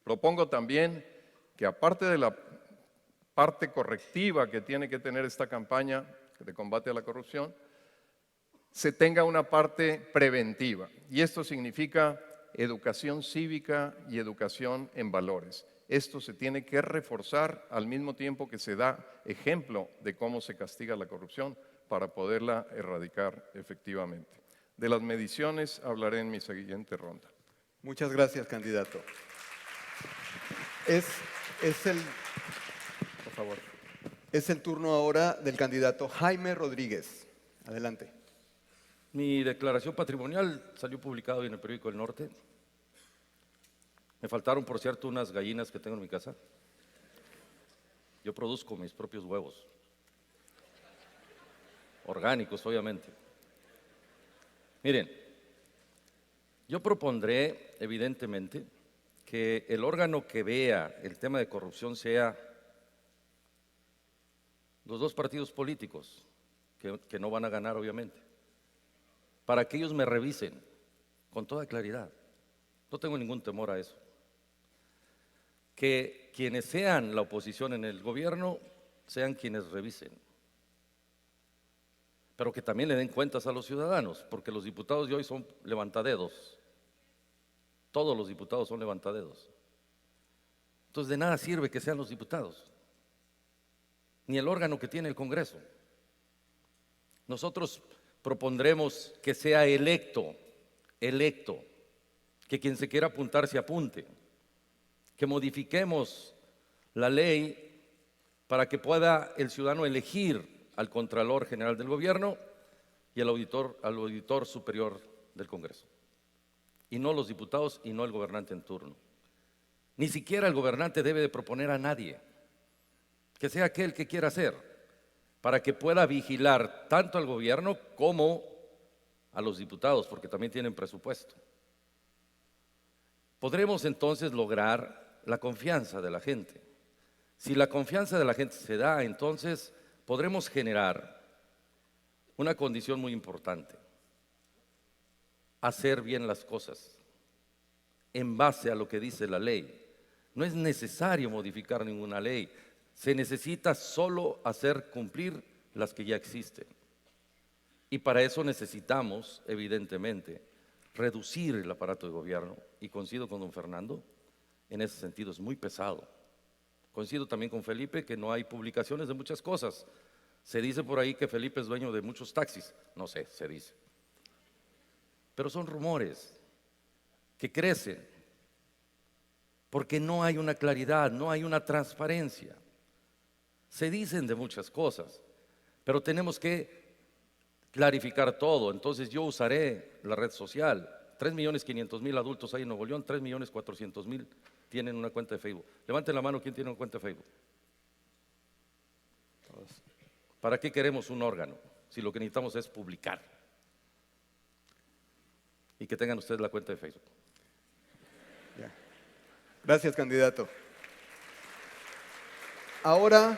Propongo también que aparte de la parte correctiva que tiene que tener esta campaña de combate a la corrupción, se tenga una parte preventiva. Y esto significa educación cívica y educación en valores. Esto se tiene que reforzar al mismo tiempo que se da ejemplo de cómo se castiga la corrupción para poderla erradicar efectivamente. De las mediciones hablaré en mi siguiente ronda. Muchas gracias, candidato. Por favor. Es el turno ahora del candidato Jaime Rodríguez. Adelante. Mi declaración patrimonial salió publicado en el periódico El Norte. Me faltaron, por cierto, unas gallinas que tengo en mi casa. Yo produzco mis propios huevos. Orgánicos, obviamente. Miren, yo propondré, evidentemente, que el órgano que vea el tema de corrupción sea los dos partidos políticos, que no van a ganar, obviamente, para que ellos me revisen con toda claridad. No tengo ningún temor a eso. Que quienes sean la oposición en el gobierno sean quienes revisen, pero que también le den cuentas a los ciudadanos, porque los diputados de hoy son levantadedos. Todos los diputados son levantadedos. Entonces de nada sirve que sean los diputados, ni el órgano que tiene el Congreso. Nosotros propondremos que sea electo, que quien se quiera apuntar se apunte, que modifiquemos la ley para que pueda el ciudadano elegir al Contralor General del Gobierno y al auditor superior del Congreso, y no los diputados y no el gobernante en turno. Ni siquiera el gobernante debe de proponer a nadie, que sea aquel que quiera hacer, para que pueda vigilar tanto al gobierno como a los diputados, porque también tienen presupuesto. Podremos entonces lograr la confianza de la gente. Si la confianza de la gente se da, entonces podremos generar una condición muy importante: hacer bien las cosas en base a lo que dice la ley. No es necesario modificar ninguna ley, se necesita solo hacer cumplir las que ya existen. Y para eso necesitamos, evidentemente, reducir el aparato de gobierno, y coincido con don Fernando, en ese sentido es muy pesado. Coincido también con Felipe que no hay publicaciones de muchas cosas. Se dice por ahí que Felipe es dueño de muchos taxis. No sé, se dice. Pero son rumores que crecen porque no hay una claridad, no hay una transparencia. Se dicen de muchas cosas, pero tenemos que clarificar todo. Entonces yo usaré la red social. 3.500.000 adultos hay en Nuevo León, 3.400.000 tienen una cuenta de Facebook. Levanten la mano, ¿quién tiene una cuenta de Facebook? Todos. ¿Para qué queremos un órgano si lo que necesitamos es publicar? Y que tengan ustedes la cuenta de Facebook. Ya. Gracias, candidato. Ahora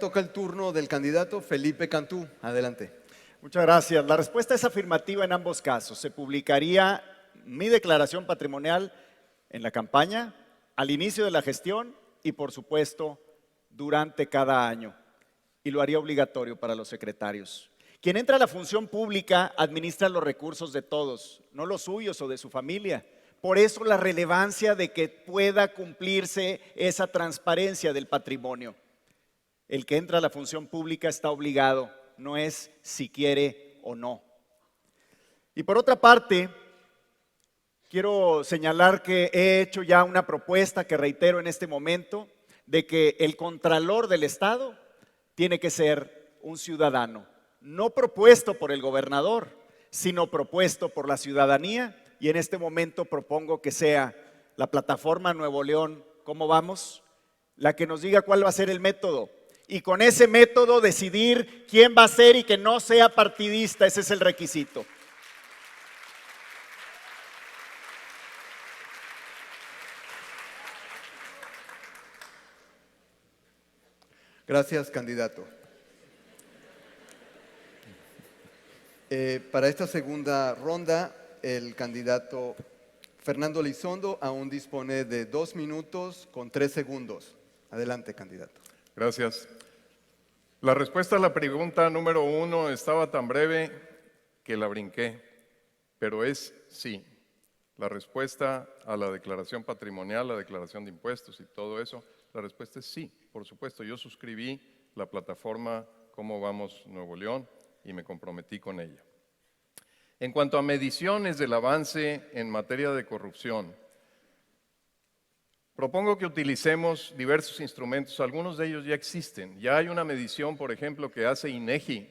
toca el turno del candidato Felipe Cantú. Adelante. Muchas gracias. La respuesta es afirmativa en ambos casos. Se publicaría mi declaración patrimonial en la campaña, al inicio de la gestión y, por supuesto, durante cada año. Y lo haría obligatorio para los secretarios. Quien entra a la función pública administra los recursos de todos, no los suyos o de su familia. Por eso la relevancia de que pueda cumplirse esa transparencia del patrimonio. El que entra a la función pública está obligado, no es si quiere o no. Y por otra parte, quiero señalar que he hecho ya una propuesta que reitero en este momento, de que el Contralor del Estado tiene que ser un ciudadano, no propuesto por el gobernador, sino propuesto por la ciudadanía, y en este momento propongo que sea la plataforma Nuevo León, ¿cómo vamos?, la que nos diga cuál va a ser el método, y con ese método decidir quién va a ser y que no sea partidista. Ese es el requisito. Gracias, candidato. Para esta segunda ronda, el candidato Fernando Elizondo aún dispone de 2 minutos con 3 segundos. Adelante, candidato. Gracias. La respuesta a la pregunta número 1 estaba tan breve que la brinqué, pero es sí. La respuesta a la declaración patrimonial, la declaración de impuestos y todo eso, la respuesta es sí, por supuesto. Yo suscribí la plataforma Cómo Vamos Nuevo León y me comprometí con ella. En cuanto a mediciones del avance en materia de corrupción, propongo que utilicemos diversos instrumentos. Algunos de ellos ya existen. Ya hay una medición, por ejemplo, que hace INEGI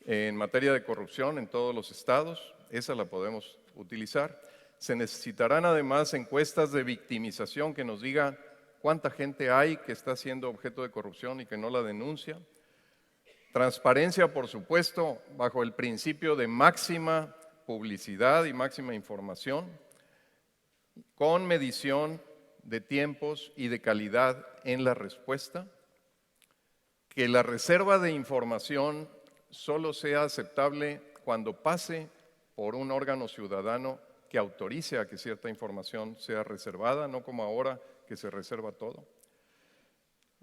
en materia de corrupción en todos los estados. Esa la podemos utilizar. Se necesitarán además encuestas de victimización que nos diga cuánta gente hay que está siendo objeto de corrupción y que no la denuncia. Transparencia, por supuesto, bajo el principio de máxima publicidad y máxima información, con medición de tiempos y de calidad en la respuesta, que la reserva de información solo sea aceptable cuando pase por un órgano ciudadano que autorice a que cierta información sea reservada, no como ahora que se reserva todo.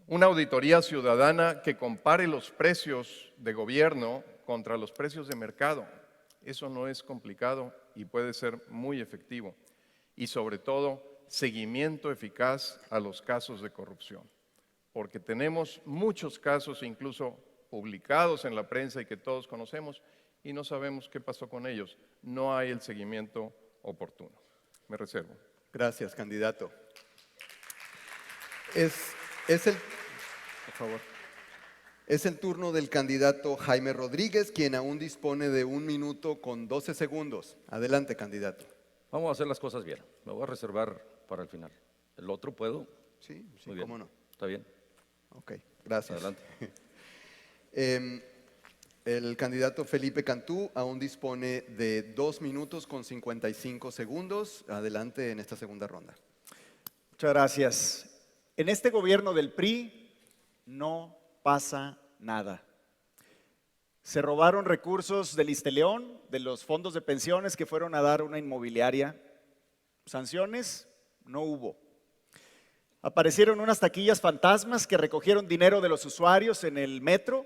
Una auditoría ciudadana que compare los precios de gobierno contra los precios de mercado. Eso no es complicado y puede ser muy efectivo. Y sobre todo, seguimiento eficaz a los casos de corrupción. Porque tenemos muchos casos incluso publicados en la prensa y que todos conocemos y no sabemos qué pasó con ellos. No hay el seguimiento oportuno. Me reservo. Gracias, candidato. Por favor. Es el turno del candidato Jaime Rodríguez, quien aún dispone de 1 minuto con 12 segundos. Adelante, candidato. Vamos a hacer las cosas bien. Me voy a reservar para el final. ¿El otro puedo? Sí, Muy bien. cómo no. ¿Está bien? Ok, gracias. Adelante. El candidato Felipe Cantú aún dispone de 2 minutos con 55 segundos. Adelante en esta segunda ronda. Muchas gracias. En este gobierno del PRI no pasa nada. Se robaron recursos del Ixteleón, de los fondos de pensiones que fueron a dar una inmobiliaria. Sanciones no hubo. Aparecieron unas taquillas fantasmas que recogieron dinero de los usuarios en el metro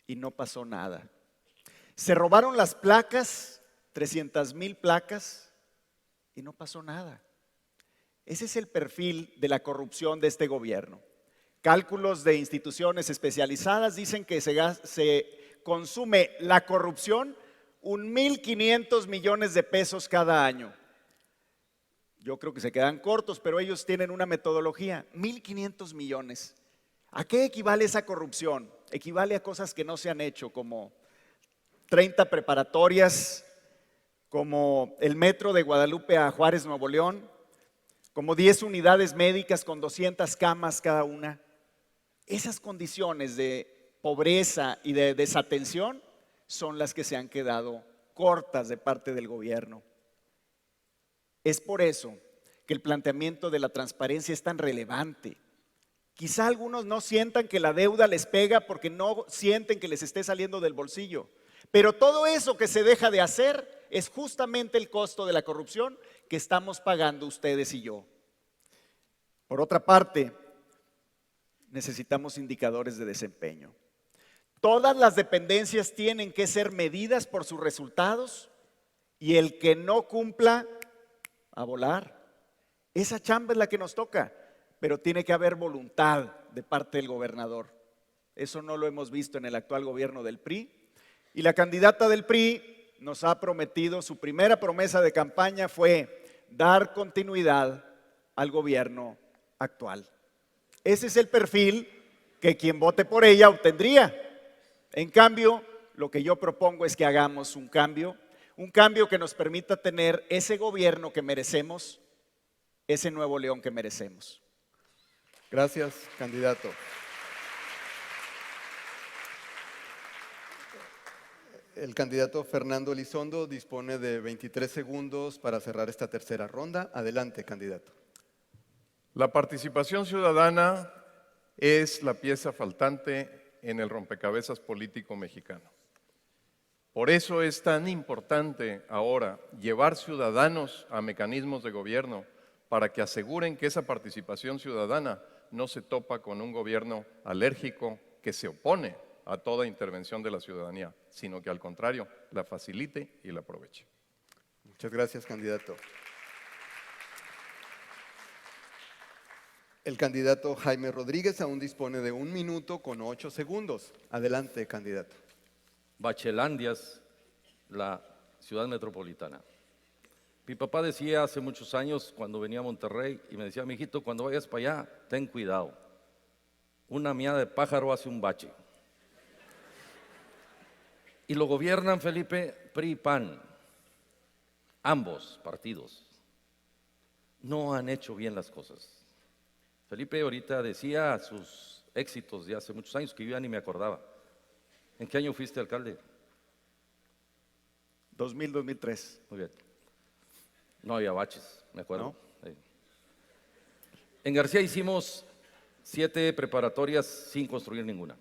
y no pasó nada. Se robaron las placas, 300,000 placas, y no pasó nada. Ese es el perfil de la corrupción de este gobierno. Cálculos de instituciones especializadas dicen que se consume la corrupción 1.500 millones de pesos cada año. Yo creo que se quedan cortos, pero ellos tienen una metodología. 1.500 millones. ¿A qué equivale esa corrupción? Equivale a cosas que no se han hecho, como 30 preparatorias, como el metro de Guadalupe a Juárez, Nuevo León, como 10 unidades médicas con 200 camas cada una. Esas condiciones de pobreza y de desatención son las que se han quedado cortas de parte del gobierno. Es por eso que el planteamiento de la transparencia es tan relevante. Quizá algunos no sientan que la deuda les pega porque no sienten que les esté saliendo del bolsillo, pero todo eso que se deja de hacer es justamente el costo de la corrupción que estamos pagando ustedes y yo. Por otra parte, necesitamos indicadores de desempeño. Todas las dependencias tienen que ser medidas por sus resultados y el que no cumpla, a volar. Esa chamba es la que nos toca, pero tiene que haber voluntad de parte del gobernador. Eso no lo hemos visto en el actual gobierno del PRI. Y la candidata del PRI nos ha prometido, su primera promesa de campaña fue dar continuidad al gobierno actual. Ese es el perfil que quien vote por ella obtendría. En cambio, lo que yo propongo es que hagamos un cambio que nos permita tener ese gobierno que merecemos, ese Nuevo León que merecemos. Gracias, candidato. El candidato Fernando Elizondo dispone de 23 segundos para cerrar esta tercera ronda. Adelante, candidato. La participación ciudadana es la pieza faltante en el rompecabezas político mexicano. Por eso es tan importante ahora llevar ciudadanos a mecanismos de gobierno para que aseguren que esa participación ciudadana no se topa con un gobierno alérgico que se opone a toda intervención de la ciudadanía, sino que al contrario, la facilite y la aproveche. Muchas gracias, candidato. El candidato Jaime Rodríguez aún dispone de 1 minuto con 8 segundos. Adelante, candidato. Bachelandias, la ciudad metropolitana. Mi papá decía hace muchos años, cuando venía a Monterrey, y me decía, mijito, cuando vayas para allá, ten cuidado. Una miada de pájaro hace un bache. Y lo gobiernan, Felipe, PRI y PAN. Ambos partidos no han hecho bien las cosas. Felipe ahorita decía sus éxitos de hace muchos años que yo ya ni me acordaba. ¿En qué año fuiste alcalde? 2000-2003. Muy bien. No había baches, me acuerdo. ¿No? Sí. En García hicimos 7 preparatorias sin construir ninguna.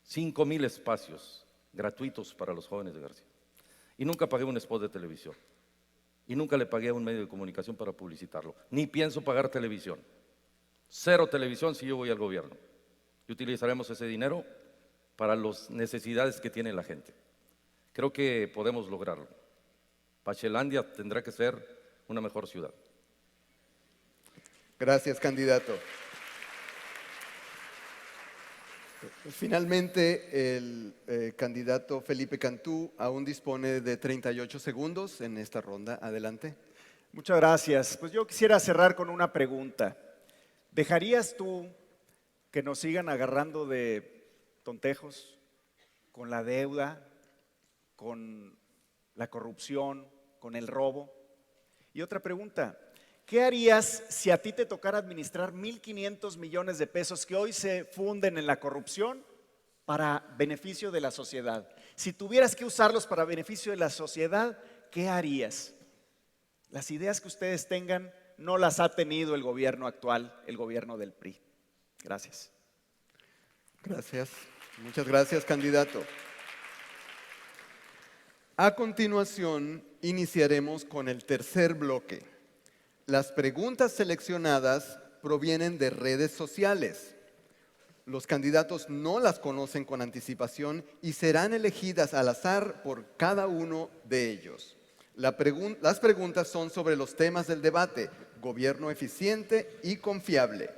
5,000 espacios gratuitos para los jóvenes de García. Y nunca pagué un spot de televisión. Y nunca le pagué a un medio de comunicación para publicitarlo. Ni pienso pagar televisión. 0 televisión si yo voy al gobierno. Y utilizaremos ese dinero para las necesidades que tiene la gente. Creo que podemos lograrlo. Bachelandia tendrá que ser una mejor ciudad. Gracias, candidato. Finalmente, el candidato Felipe Cantú aún dispone de 38 segundos en esta ronda. Adelante. Muchas gracias. Pues yo quisiera cerrar con una pregunta. ¿Dejarías tú que nos sigan agarrando de tontejos con la deuda, con la corrupción, con el robo? Y otra pregunta, ¿qué harías si a ti te tocara administrar 1.500 millones de pesos que hoy se funden en la corrupción para beneficio de la sociedad? Si tuvieras que usarlos para beneficio de la sociedad, ¿qué harías? Las ideas que ustedes tengan no las ha tenido el gobierno actual, el gobierno del PRI. Gracias. Gracias. Muchas gracias, candidato. A continuación, iniciaremos con el tercer bloque. Las preguntas seleccionadas provienen de redes sociales. Los candidatos no las conocen con anticipación y serán elegidas al azar por cada uno de ellos. Las preguntas son sobre los temas del debate: gobierno eficiente y confiable.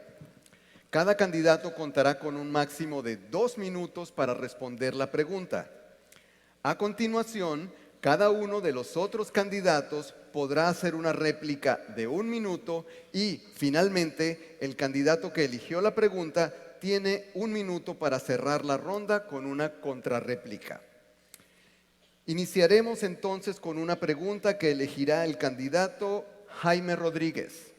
Cada candidato contará con un máximo de 2 minutos para responder la pregunta. A continuación, cada uno de los otros candidatos podrá hacer una réplica de 1 minuto y, finalmente, el candidato que eligió la pregunta tiene 1 minuto para cerrar la ronda con una contrarréplica. Iniciaremos entonces con una pregunta que elegirá el candidato Jaime Rodríguez.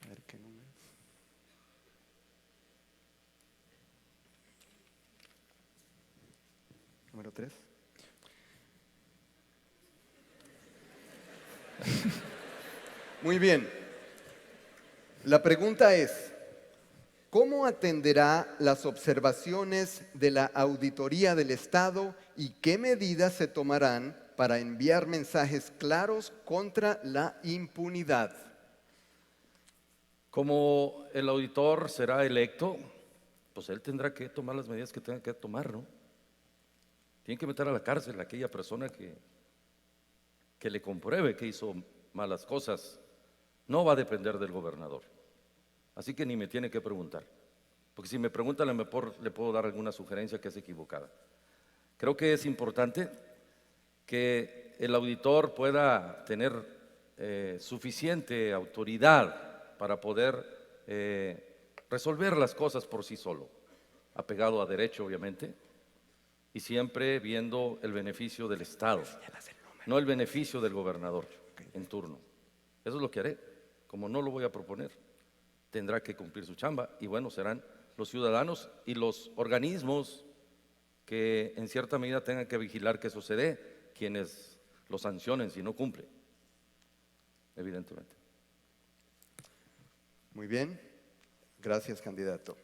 A ver qué número. Número 3. Muy bien. La pregunta es, ¿cómo atenderá las observaciones de la Auditoría del Estado y qué medidas se tomarán para enviar mensajes claros contra la impunidad? Como el auditor será electo, pues él tendrá que tomar las medidas que tenga que tomar, ¿no? Tiene que meter a la cárcel a aquella persona que le compruebe que hizo malas cosas. No va a depender del gobernador. Así que ni me tiene que preguntar. Porque si me pregunta, a lo mejor le puedo dar alguna sugerencia que es equivocada. Creo que es importante que el auditor pueda tener suficiente autoridad para poder resolver las cosas por sí solo, apegado a derecho, obviamente, y siempre viendo el beneficio del Estado, no el beneficio del gobernador en turno. Eso es lo que haré. Como no lo voy a proponer, tendrá que cumplir su chamba, y bueno, serán los ciudadanos y los organismos que en cierta medida tengan que vigilar que eso se dé, quienes lo sancionen si no cumple, evidentemente. Muy bien. Gracias, candidato.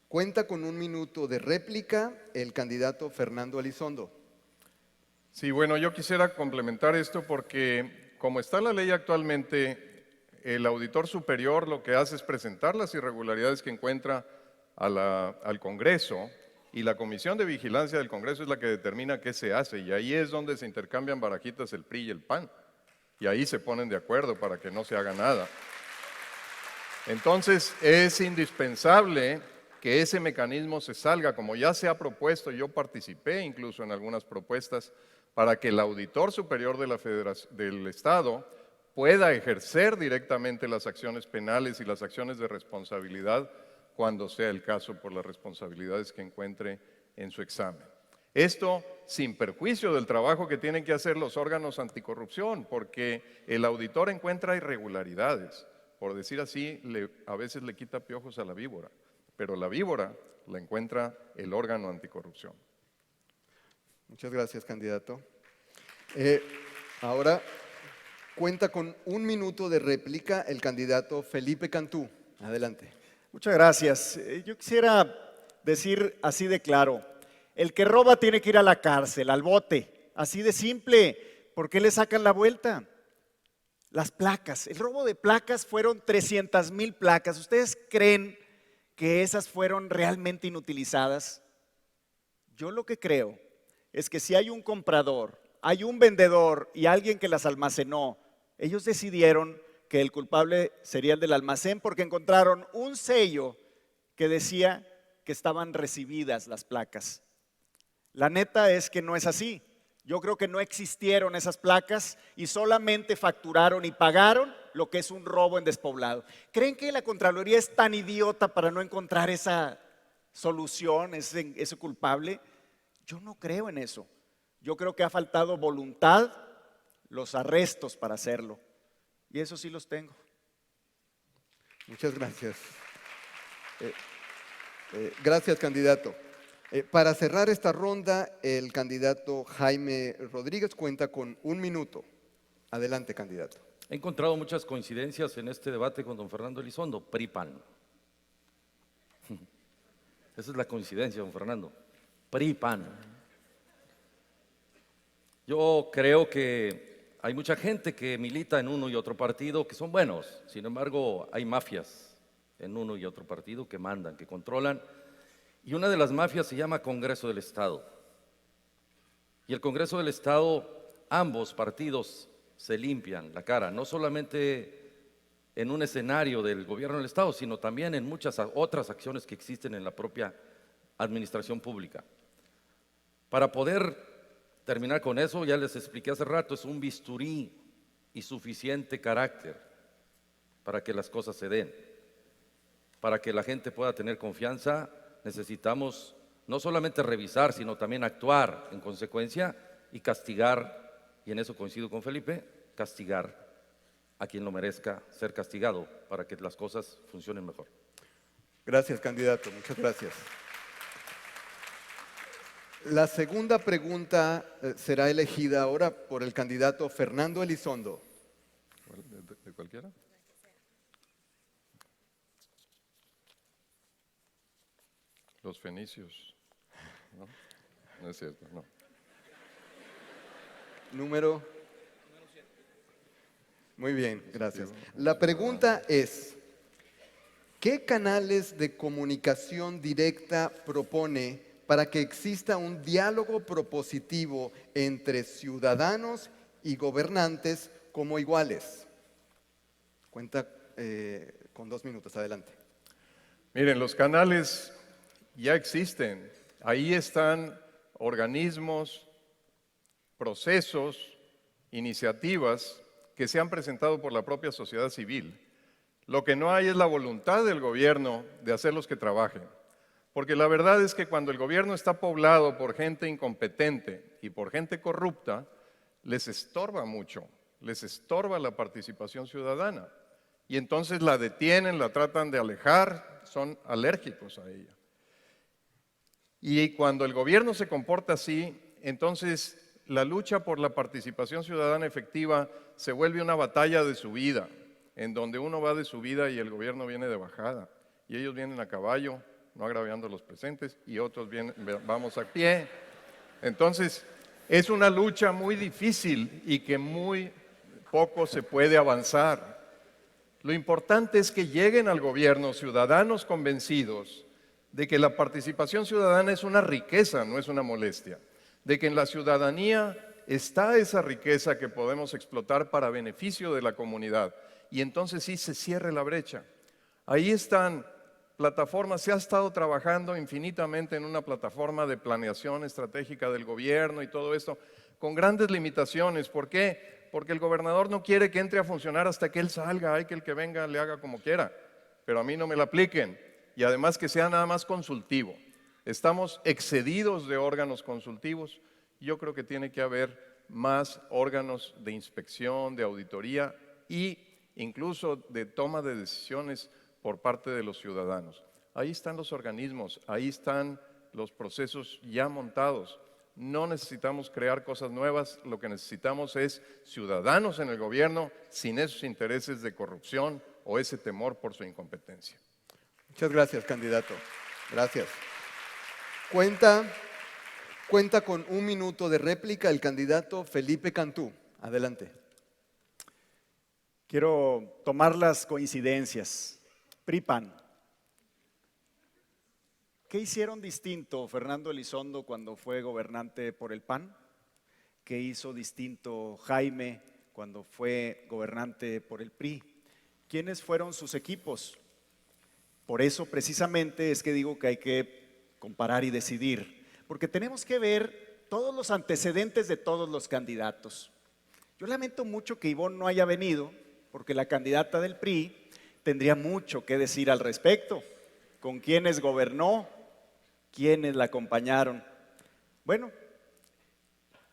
Cuenta con 1 minuto de réplica el candidato Fernando Elizondo. Sí, bueno, yo quisiera complementar esto porque como está la ley actualmente, el auditor superior lo que hace es presentar las irregularidades que encuentra al Congreso, y la Comisión de Vigilancia del Congreso es la que determina qué se hace, y ahí es donde se intercambian barajitas el PRI y el PAN, y ahí se ponen de acuerdo para que no se haga nada. Entonces es indispensable que ese mecanismo se salga, como ya se ha propuesto. Yo participé incluso en algunas propuestas para que el auditor superior de del Estado pueda ejercer directamente las acciones penales y las acciones de responsabilidad cuando sea el caso, por las responsabilidades que encuentre en su examen. Esto sin perjuicio del trabajo que tienen que hacer los órganos anticorrupción, porque el auditor encuentra irregularidades. Por decir así, a veces le quita piojos a la víbora, pero la víbora la encuentra el órgano anticorrupción. Muchas gracias, candidato. Ahora cuenta con 1 minuto de réplica el candidato Felipe Cantú. Adelante. Muchas gracias. Yo quisiera decir así de claro, el que roba tiene que ir a la cárcel, al bote, así de simple. ¿Por qué le sacan la vuelta? Las placas, el robo de placas fueron 300,000 placas. ¿Ustedes creen que esas fueron realmente inutilizadas? Yo lo que creo es que si hay un comprador, hay un vendedor y alguien que las almacenó, ellos decidieron que el culpable sería el del almacén porque encontraron un sello que decía que estaban recibidas las placas. La neta es que no es así. Yo creo que no existieron esas placas y solamente facturaron y pagaron lo que es un robo en despoblado. ¿Creen que la Contraloría es tan idiota para no encontrar esa solución, ese culpable? Yo no creo en eso. Yo creo que ha faltado voluntad, los arrestos para hacerlo. Y eso sí los tengo. Muchas gracias. Gracias, candidato. Para cerrar esta ronda, el candidato Jaime Rodríguez cuenta con 1 minuto. Adelante, candidato. He encontrado muchas coincidencias en este debate con don Fernando Elizondo, PRI-PAN. Esa es la coincidencia, don Fernando, PRI-PAN. Yo creo que hay mucha gente que milita en uno y otro partido que son buenos, sin embargo hay mafias en uno y otro partido que mandan, que controlan. Y una de las mafias se llama Congreso del Estado. Y el Congreso del Estado ambos partidos se limpian la cara, no solamente en un escenario del gobierno del Estado, sino también en muchas otras acciones que existen en la propia administración pública. Para poder terminar con eso, ya les expliqué hace rato, es un bisturí y suficiente carácter para que las cosas se den. Para que la gente pueda tener confianza, necesitamos no solamente revisar, sino también actuar en consecuencia y castigar, y en eso coincido con Felipe, castigar a quien lo merezca ser castigado para que las cosas funcionen mejor. Gracias, candidato. Muchas gracias. La segunda pregunta será elegida ahora por el candidato Fernando Elizondo. ¿De cualquiera? Los fenicios. ¿No? No es cierto, no. Número. Muy bien, gracias. La pregunta es, ¿qué canales de comunicación directa propone para que exista un diálogo propositivo entre ciudadanos y gobernantes como iguales? Cuenta con 2 minutos, adelante. Miren, los canales ya existen. Ahí están organismos, procesos, iniciativas que se han presentado por la propia sociedad civil. Lo que no hay es la voluntad del gobierno de hacerlos que trabajen. Porque la verdad es que cuando el gobierno está poblado por gente incompetente y por gente corrupta, les estorba mucho, les estorba la participación ciudadana. Y entonces la detienen, la tratan de alejar, son alérgicos a ella. Y cuando el gobierno se comporta así, entonces la lucha por la participación ciudadana efectiva se vuelve una batalla de subida, en donde uno va de subida y el gobierno viene de bajada. Y ellos vienen a caballo, no agraviando a los presentes, y otros vamos a pie. Entonces, es una lucha muy difícil y que muy poco se puede avanzar. Lo importante es que lleguen al gobierno ciudadanos convencidos de que la participación ciudadana es una riqueza, no es una molestia, de que en la ciudadanía está esa riqueza que podemos explotar para beneficio de la comunidad, y entonces sí se cierre la brecha. Ahí están plataformas, se ha estado trabajando infinitamente en una plataforma de planeación estratégica del gobierno y todo esto, con grandes limitaciones. ¿Por qué? Porque el gobernador no quiere que entre a funcionar hasta que él salga, hay que el que venga le haga como quiera, pero a mí no me la apliquen, y además que sea nada más consultivo. Estamos excedidos de órganos consultivos. Yo creo que tiene que haber más órganos de inspección, de auditoría e incluso de toma de decisiones por parte de los ciudadanos. Ahí están los organismos, ahí están los procesos ya montados. No necesitamos crear cosas nuevas, lo que necesitamos es ciudadanos en el gobierno sin esos intereses de corrupción o ese temor por su incompetencia. Muchas gracias, candidato. Gracias. Cuenta con 1 minuto de réplica el candidato Felipe Cantú. Adelante. Quiero tomar las coincidencias. PRI-PAN. ¿Qué hicieron distinto Fernando Elizondo cuando fue gobernante por el PAN? ¿Qué hizo distinto Jaime cuando fue gobernante por el PRI? ¿Quiénes fueron sus equipos? Por eso precisamente es que digo que hay que comparar y decidir, porque tenemos que ver todos los antecedentes de todos los candidatos. Yo lamento mucho que Ivonne no haya venido, porque la candidata del PRI tendría mucho que decir al respecto, con quiénes gobernó, quiénes la acompañaron. Bueno,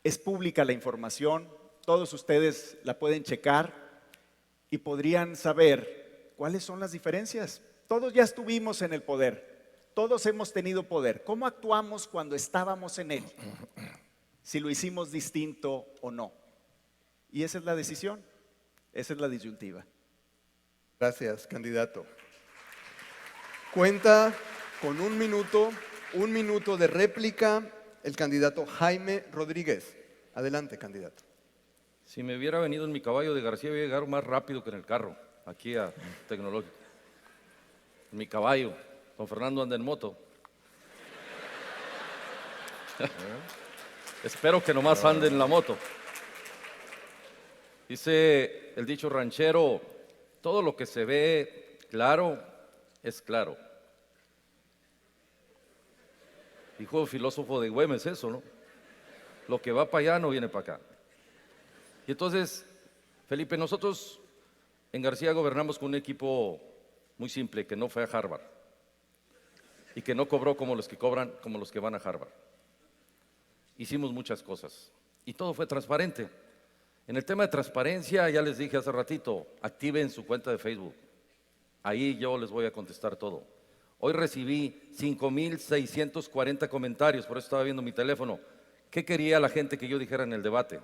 es pública la información, todos ustedes la pueden checar y podrían saber cuáles son las diferencias. Todos ya estuvimos en el poder, todos hemos tenido poder. ¿Cómo actuamos cuando estábamos en él? Si lo hicimos distinto o no. Y esa es la decisión, esa es la disyuntiva. Gracias, candidato. Cuenta con 1 minuto de réplica el candidato Jaime Rodríguez. Adelante, candidato. Si me hubiera venido en mi caballo de García, voy a llegar más rápido que en el carro, aquí a Tecnológico. Mi caballo, don Fernando anda en moto. Espero que nomás ande en la moto. Dice el dicho ranchero, todo lo que se ve claro es claro. Dijo el filósofo de Güemes eso, ¿no? Lo que va para allá no viene para acá. Y entonces, Felipe, nosotros en García gobernamos con un equipo muy simple, que no fue a Harvard y que no cobró como los que cobran, como los que van a Harvard. Hicimos muchas cosas y todo fue transparente. En el tema de transparencia, ya les dije hace ratito, activen su cuenta de Facebook. Ahí yo les voy a contestar todo. Hoy recibí 5,640 comentarios, por eso estaba viendo mi teléfono. ¿Qué quería la gente que yo dijera en el debate?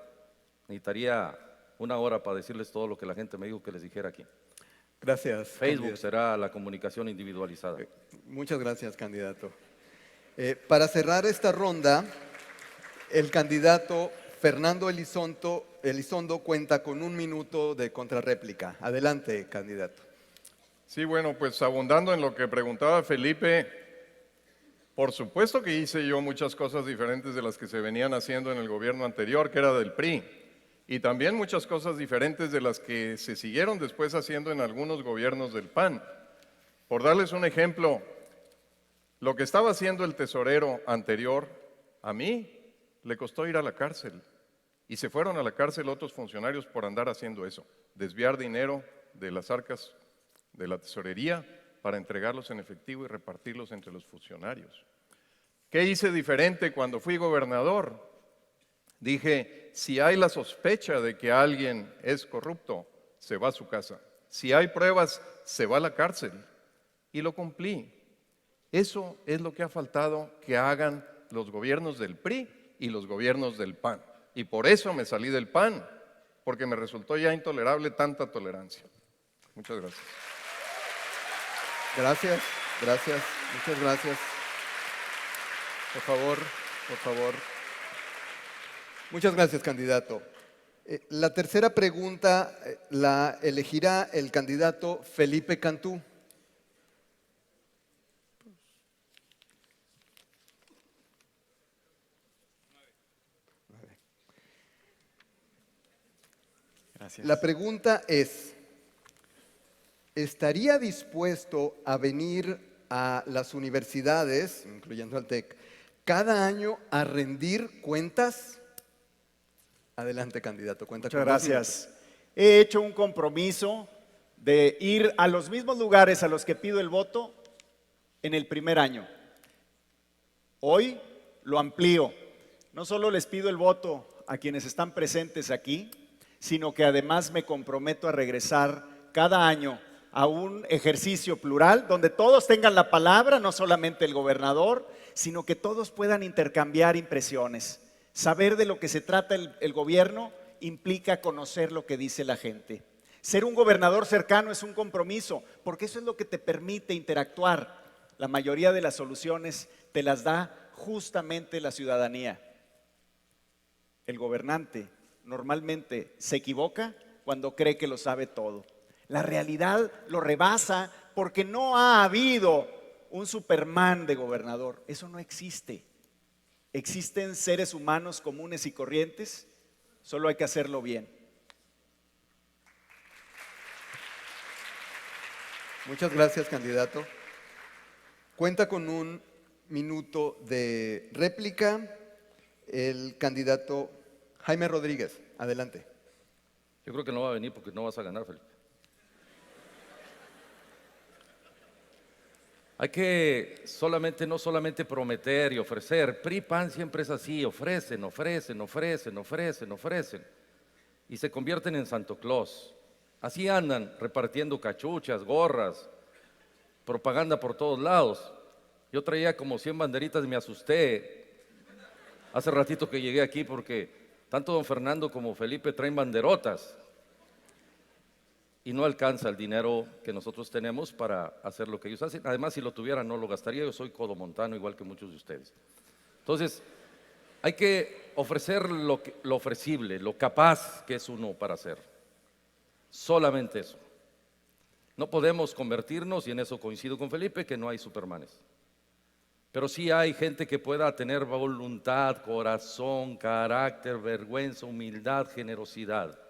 Necesitaría 1 hora para decirles todo lo que la gente me dijo que les dijera aquí. Gracias. Facebook candidato. será la comunicación individualizada. Muchas gracias, candidato. Para cerrar esta ronda, el candidato Fernando Elizondo cuenta con 1 minuto de contrarréplica. Adelante, candidato. Sí, bueno, pues abundando en lo que preguntaba Felipe, por supuesto que hice yo muchas cosas diferentes de las que se venían haciendo en el gobierno anterior, que era del PRI, y también muchas cosas diferentes de las que se siguieron después haciendo en algunos gobiernos del PAN. Por darles un ejemplo, lo que estaba haciendo el tesorero anterior, a mí le costó ir a la cárcel, y se fueron a la cárcel otros funcionarios por andar haciendo eso, desviar dinero de las arcas de la tesorería para entregarlos en efectivo y repartirlos entre los funcionarios. ¿Qué hice diferente cuando fui gobernador? Dije, si hay la sospecha de que alguien es corrupto, se va a su casa. Si hay pruebas, se va a la cárcel. Y lo cumplí. Eso es lo que ha faltado que hagan los gobiernos del PRI y los gobiernos del PAN. Y por eso me salí del PAN, porque me resultó ya intolerable tanta tolerancia. Muchas gracias. Gracias, gracias, muchas gracias. Por favor, por favor. Muchas gracias, candidato. La tercera pregunta la elegirá el candidato Felipe Cantú. Gracias. La pregunta es, ¿estaría dispuesto a venir a las universidades, incluyendo al TEC, cada año a rendir cuentas? Adelante, candidato. Cuenta Muchas con 2 gracias. He hecho un compromiso de ir a los mismos lugares a los que pido el voto en el primer año. Hoy lo amplío. No solo les pido el voto a quienes están presentes aquí, sino que además me comprometo a regresar cada año a un ejercicio plural donde todos tengan la palabra, no solamente el gobernador, sino que todos puedan intercambiar impresiones. Saber de lo que se trata el gobierno implica conocer lo que dice la gente. Ser un gobernador cercano es un compromiso, porque eso es lo que te permite interactuar. La mayoría de las soluciones te las da justamente la ciudadanía. El gobernante normalmente se equivoca cuando cree que lo sabe todo. La realidad lo rebasa porque no ha habido un Superman de gobernador. Eso no existe. Existen seres humanos comunes y corrientes, solo hay que hacerlo bien. Muchas gracias, candidato. Cuenta con 1 minuto de réplica el candidato Jaime Rodríguez. Adelante. Yo creo que no va a venir porque no vas a ganar, Felipe. Hay que no solamente prometer y ofrecer. PRI, PAN siempre es así, ofrecen. Y se convierten en Santo Claus. Así andan repartiendo cachuchas, gorras, propaganda por todos lados. Yo traía como 100 banderitas y me asusté hace ratito que llegué aquí porque tanto don Fernando como Felipe traen banderotas. Y no alcanza el dinero que nosotros tenemos para hacer lo que ellos hacen. Además, si lo tuvieran, no lo gastaría. Yo soy codomontano, igual que muchos de ustedes. Entonces, hay que ofrecer lo ofrecible, lo capaz que es uno para hacer. Solamente eso. No podemos convertirnos, y en eso coincido con Felipe, que no hay supermanes. Pero sí hay gente que pueda tener voluntad, corazón, carácter, vergüenza, humildad, generosidad.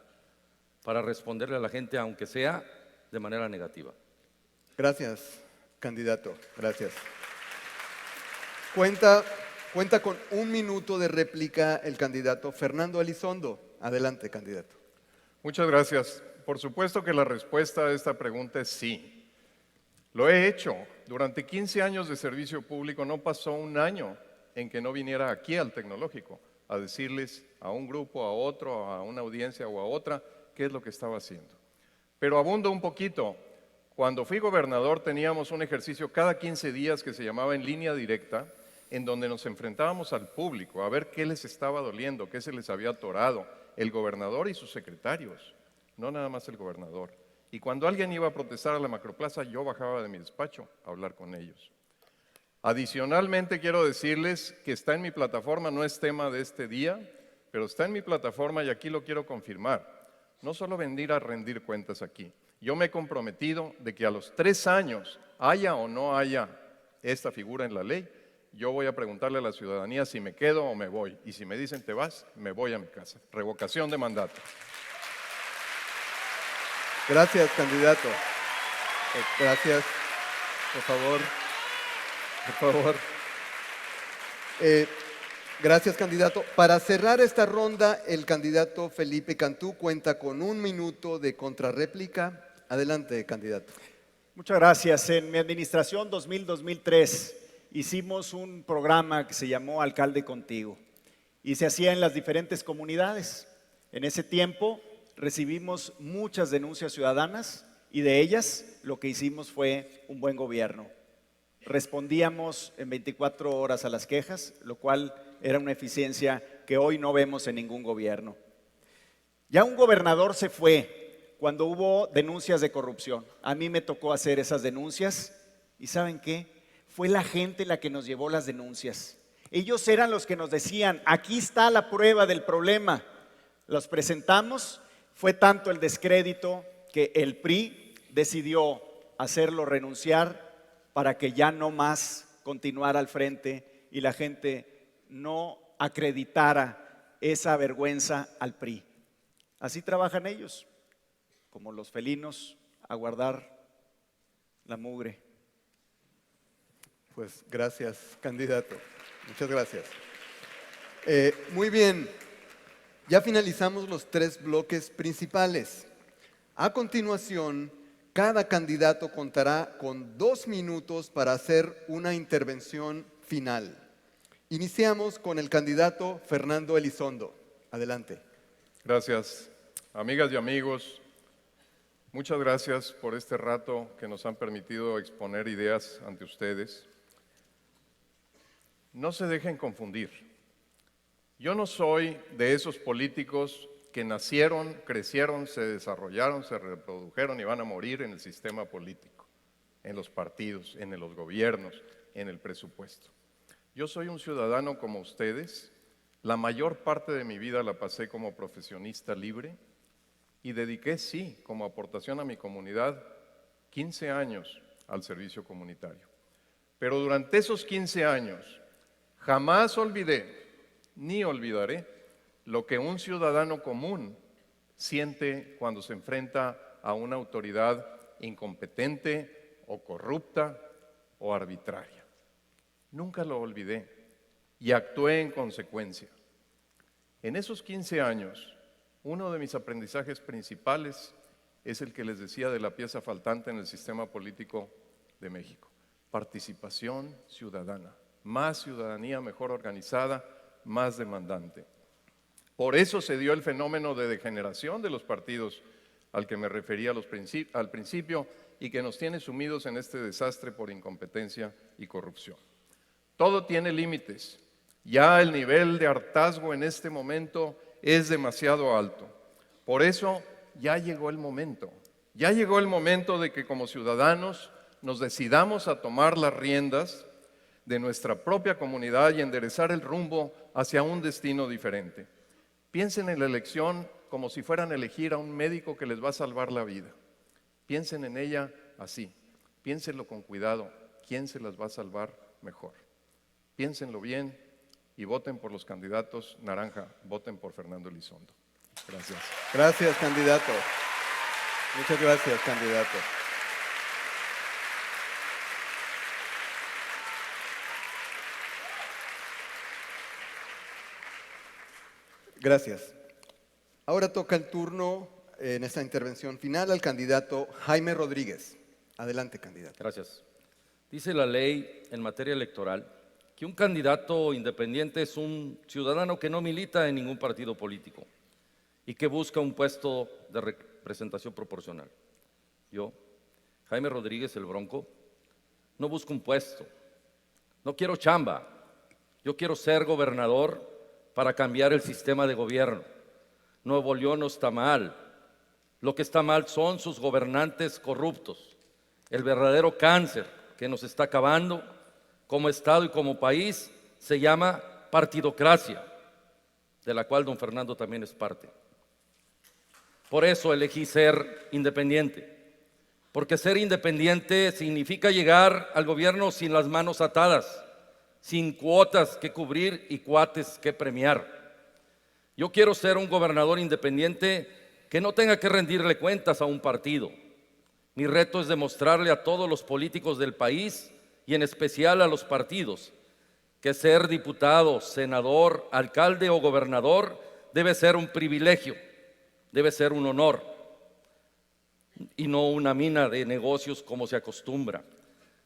para responderle a la gente, aunque sea de manera negativa. Gracias, candidato. Gracias. Cuenta con 1 minuto de réplica el candidato Fernando Elizondo. Adelante, candidato. Muchas gracias. Por supuesto que la respuesta a esta pregunta es sí. Lo he hecho. Durante 15 años de servicio público no pasó un año en que no viniera aquí al Tecnológico a decirles a un grupo, a otro, a una audiencia o a otra qué es lo que estaba haciendo. Pero abundo un poquito. Cuando fui gobernador teníamos un ejercicio cada 15 días que se llamaba En Línea Directa, en donde nos enfrentábamos al público a ver qué les estaba doliendo, qué se les había atorado, el gobernador y sus secretarios, no nada más el gobernador. Y cuando alguien iba a protestar a la Macroplaza, yo bajaba de mi despacho a hablar con ellos. Adicionalmente quiero decirles que está en mi plataforma, no es tema de este día, pero está en mi plataforma y aquí lo quiero confirmar. No solo venir a rendir cuentas aquí. Yo me he comprometido de que a los 3 años, haya o no haya esta figura en la ley, yo voy a preguntarle a la ciudadanía si me quedo o me voy. Y si me dicen te vas, me voy a mi casa. Revocación de mandato. Gracias, candidato. Gracias. Por favor. Por favor. Gracias, candidato. Para cerrar esta ronda, el candidato Felipe Cantú cuenta con 1 minuto de contrarréplica. Adelante, candidato. Muchas gracias. En mi administración 2000-2003 hicimos un programa que se llamó Alcalde Contigo y se hacía en las diferentes comunidades. En ese tiempo recibimos muchas denuncias ciudadanas y de ellas lo que hicimos fue un buen gobierno. Respondíamos en 24 horas a las quejas, lo cual era una eficiencia que hoy no vemos en ningún gobierno. Ya un gobernador se fue cuando hubo denuncias de corrupción. A mí me tocó hacer esas denuncias y ¿saben qué? Fue la gente la que nos llevó las denuncias. Ellos eran los que nos decían, aquí está la prueba del problema. Los presentamos, fue tanto el descrédito que el PRI decidió hacerlo renunciar para que ya no más continuara al frente y la gente no acreditara esa vergüenza al PRI. Así trabajan ellos, como los felinos, a guardar la mugre. Pues gracias, candidato. Muchas gracias. Muy bien. Ya finalizamos los 3 bloques principales. A continuación, cada candidato contará con 2 minutos para hacer una intervención final. Iniciamos con el candidato Fernando Elizondo. Adelante. Gracias. Amigas y amigos, muchas gracias por este rato que nos han permitido exponer ideas ante ustedes. No se dejen confundir. Yo no soy de esos políticos que nacieron, crecieron, se desarrollaron, se reprodujeron y van a morir en el sistema político, en los partidos, en los gobiernos, en el presupuesto. Yo soy un ciudadano como ustedes. La mayor parte de mi vida la pasé como profesionista libre y dediqué, sí, como aportación a mi comunidad, 15 años al servicio comunitario. Pero durante esos 15 años jamás olvidé, ni olvidaré, lo que un ciudadano común siente cuando se enfrenta a una autoridad incompetente o corrupta o arbitraria. Nunca lo olvidé y actué en consecuencia. En esos 15 años, uno de mis aprendizajes principales es el que les decía de la pieza faltante en el sistema político de México. Participación ciudadana. Más ciudadanía mejor organizada, más demandante. Por eso se dio el fenómeno de degeneración de los partidos al que me refería al principio y que nos tiene sumidos en este desastre por incompetencia y corrupción. Todo tiene límites. Ya el nivel de hartazgo en este momento es demasiado alto. Por eso ya llegó el momento. Ya llegó el momento de que como ciudadanos nos decidamos a tomar las riendas de nuestra propia comunidad y enderezar el rumbo hacia un destino diferente. Piensen en la elección como si fueran a elegir a un médico que les va a salvar la vida. Piensen en ella así. Piénsenlo con cuidado. ¿Quién se las va a salvar mejor? Piénsenlo bien y voten por los candidatos naranja. Voten por Fernando Elizondo. Gracias. Gracias, candidato. Muchas gracias, candidato. Gracias. Ahora toca el turno en esta intervención final al candidato Jaime Rodríguez. Adelante, candidato. Gracias. Dice la ley en materia electoral que un candidato independiente es un ciudadano que no milita en ningún partido político y que busca un puesto de representación proporcional. Yo, Jaime Rodríguez el Bronco, no busco un puesto, no quiero chamba, yo quiero ser gobernador para cambiar el sistema de gobierno. Nuevo León no está mal, lo que está mal son sus gobernantes corruptos, el verdadero cáncer que nos está acabando como Estado y como país se llama partidocracia, de la cual don Fernando también es parte. Por eso elegí ser independiente, porque ser independiente significa llegar al gobierno sin las manos atadas, sin cuotas que cubrir y cuates que premiar. Yo quiero ser un gobernador independiente que no tenga que rendirle cuentas a un partido. Mi reto es demostrarle a todos los políticos del país y en especial a los partidos que ser diputado, senador, alcalde o gobernador debe ser un privilegio, debe ser un honor y no una mina de negocios como se acostumbra.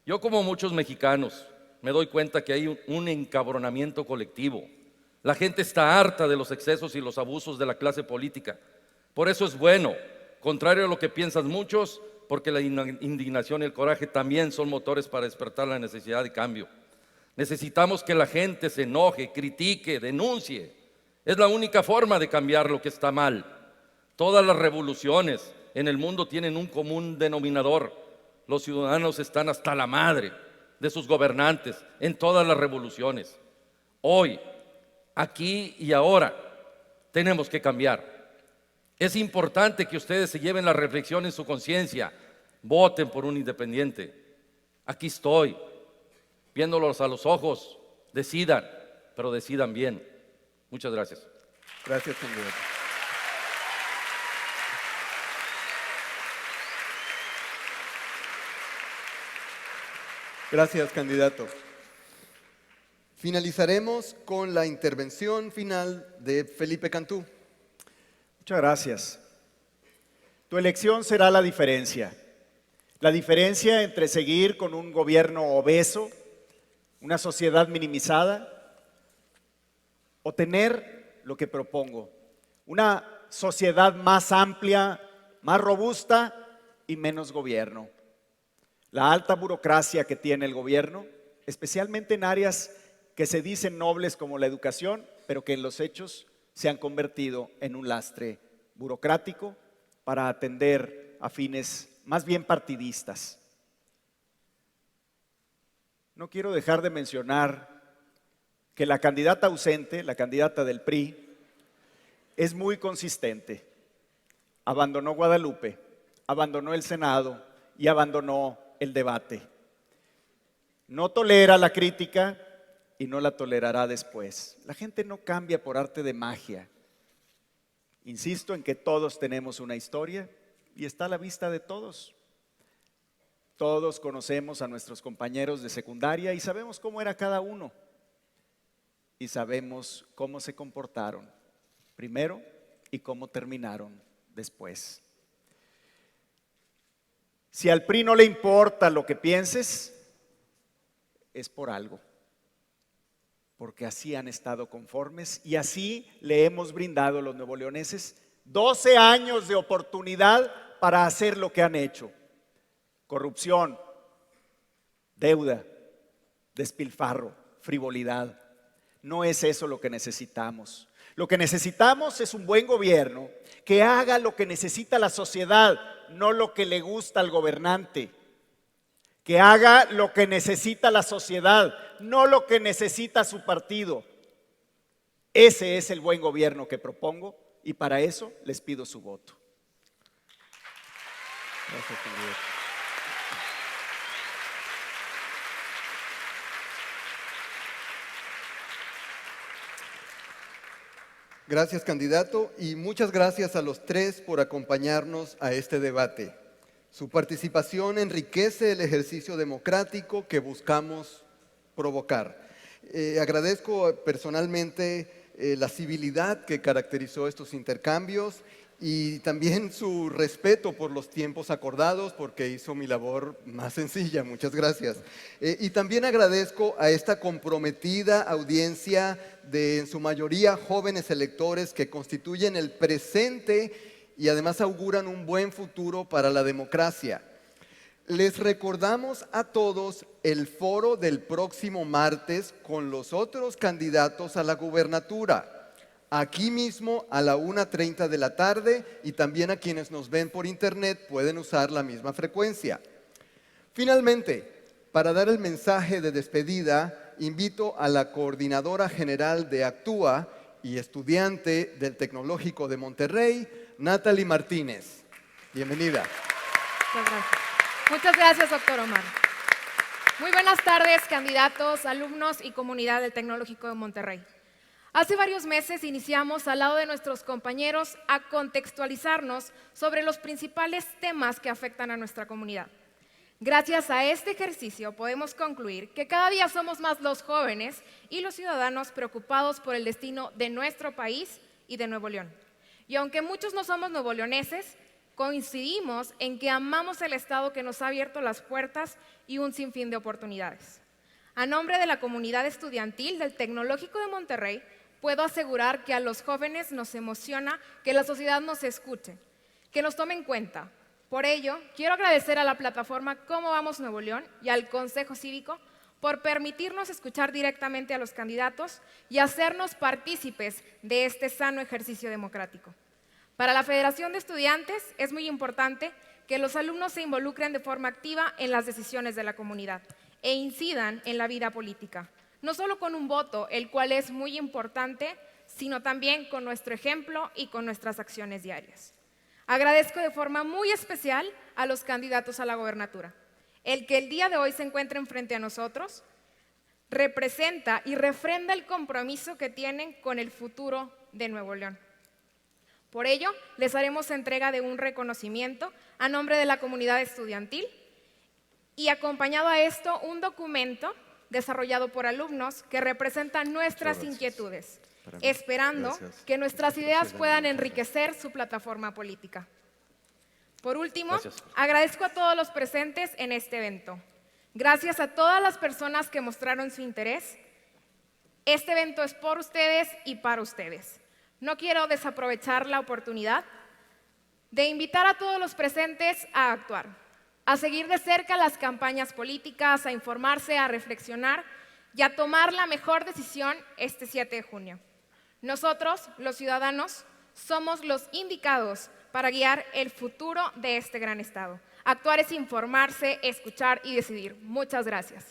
Yo, como muchos mexicanos, me doy cuenta que hay un encabronamiento colectivo. La gente está harta de los excesos y los abusos de la clase política. Por eso es bueno, contrario a lo que piensan muchos, porque la indignación y el coraje también son motores para despertar la necesidad de cambio. Necesitamos que la gente se enoje, critique, denuncie. Es la única forma de cambiar lo que está mal. Todas las revoluciones en el mundo tienen un común denominador. Los ciudadanos están hasta la madre de sus gobernantes en todas las revoluciones. Hoy, aquí y ahora, tenemos que cambiar. Es importante que ustedes se lleven la reflexión en su conciencia. Voten por un independiente. Aquí estoy, viéndolos a los ojos. Decidan, pero decidan bien. Muchas gracias. Gracias, candidato. Gracias, candidato. Finalizaremos con la intervención final de Felipe Cantú. Muchas gracias. Tu elección será la diferencia. La diferencia entre seguir con un gobierno obeso, una sociedad minimizada, o tener lo que propongo, una sociedad más amplia, más robusta y menos gobierno. La alta burocracia que tiene el gobierno, especialmente en áreas que se dicen nobles como la educación, pero que en los hechos se han convertido en un lastre burocrático para atender a fines más bien partidistas. No quiero dejar de mencionar que la candidata ausente, la candidata del PRI, es muy consistente. Abandonó Guadalupe, abandonó el Senado y abandonó el debate. No tolera la crítica y no la tolerará después. La gente no cambia por arte de magia. Insisto en que todos tenemos una historia y está a la vista de todos. Todos conocemos a nuestros compañeros de secundaria y sabemos cómo era cada uno. Y sabemos cómo se comportaron primero y cómo terminaron después. Si al PRI no le importa lo que pienses, es por algo. Porque así han estado conformes y así le hemos brindado a los nuevoleoneses 12 años de oportunidad para hacer lo que han hecho. Corrupción, deuda, despilfarro, frivolidad. No es eso lo que necesitamos. Lo que necesitamos es un buen gobierno que haga lo que necesita la sociedad, no lo que le gusta al gobernante. Que haga lo que necesita la sociedad, no lo que necesita su partido. Ese es el buen gobierno que propongo y para eso les pido su voto. Gracias, candidato. Gracias, candidato, y muchas gracias a los tres por acompañarnos a este debate. Su participación enriquece el ejercicio democrático que buscamos provocar. Agradezco personalmente la civilidad que caracterizó estos intercambios y también su respeto por los tiempos acordados, porque hizo mi labor más sencilla. Muchas gracias. Y también agradezco a esta comprometida audiencia de, en su mayoría, jóvenes electores que constituyen el presente y además auguran un buen futuro para la democracia. Les recordamos a todos el foro del próximo martes con los otros candidatos a la gubernatura, aquí mismo a la 1:30 de la tarde, y también a quienes nos ven por internet pueden usar la misma frecuencia. Finalmente, para dar el mensaje de despedida, invito a la coordinadora general de Actúa y estudiante del Tecnológico de Monterrey, Natalie Martínez. Bienvenida. Muchas gracias. Muchas gracias, doctor Omar. Muy buenas tardes, candidatos, alumnos y comunidad del Tecnológico de Monterrey. Hace varios meses iniciamos al lado de nuestros compañeros a contextualizarnos sobre los principales temas que afectan a nuestra comunidad. Gracias a este ejercicio podemos concluir que cada día somos más los jóvenes y los ciudadanos preocupados por el destino de nuestro país y de Nuevo León. Y aunque muchos no somos nuevoleoneses, coincidimos en que amamos el Estado que nos ha abierto las puertas y un sinfín de oportunidades. A nombre de la comunidad estudiantil del Tecnológico de Monterrey, puedo asegurar que a los jóvenes nos emociona que la sociedad nos escuche, que nos tome en cuenta. Por ello, quiero agradecer a la plataforma Cómo Vamos Nuevo León y al Consejo Cívico por permitirnos escuchar directamente a los candidatos y hacernos partícipes de este sano ejercicio democrático. Para la Federación de Estudiantes es muy importante que los alumnos se involucren de forma activa en las decisiones de la comunidad e incidan en la vida política, no solo con un voto, el cual es muy importante, sino también con nuestro ejemplo y con nuestras acciones diarias. Agradezco de forma muy especial a los candidatos a la gobernatura. El que el día de hoy se encuentren frente a nosotros representa y refrenda el compromiso que tienen con el futuro de Nuevo León. Por ello, les haremos entrega de un reconocimiento a nombre de la comunidad estudiantil y acompañado a esto un documento desarrollado por alumnos que representa nuestras inquietudes, esperando que nuestras ideas puedan enriquecer su plataforma política. Por último, agradezco a todos los presentes en este evento. Gracias a todas las personas que mostraron su interés. Este evento es por ustedes y para ustedes. No quiero desaprovechar la oportunidad de invitar a todos los presentes a actuar, a seguir de cerca las campañas políticas, a informarse, a reflexionar y a tomar la mejor decisión este 7 de junio. Nosotros, los ciudadanos, somos los indicados para guiar el futuro de este gran estado. Actuar es informarse, escuchar y decidir. Muchas gracias.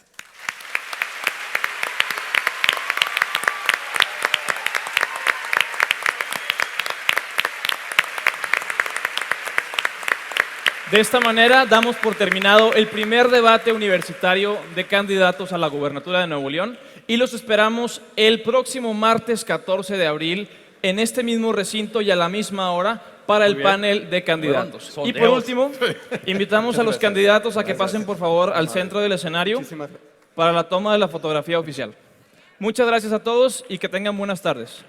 De esta manera damos por terminado el primer debate universitario de candidatos a la gubernatura de Nuevo León y los esperamos el próximo martes 14 de abril en este mismo recinto y a la misma hora para el panel de candidatos. Y por último, invitamos a los candidatos a que pasen por favor al centro del escenario para la toma de la fotografía oficial. Muchas gracias a todos y que tengan buenas tardes.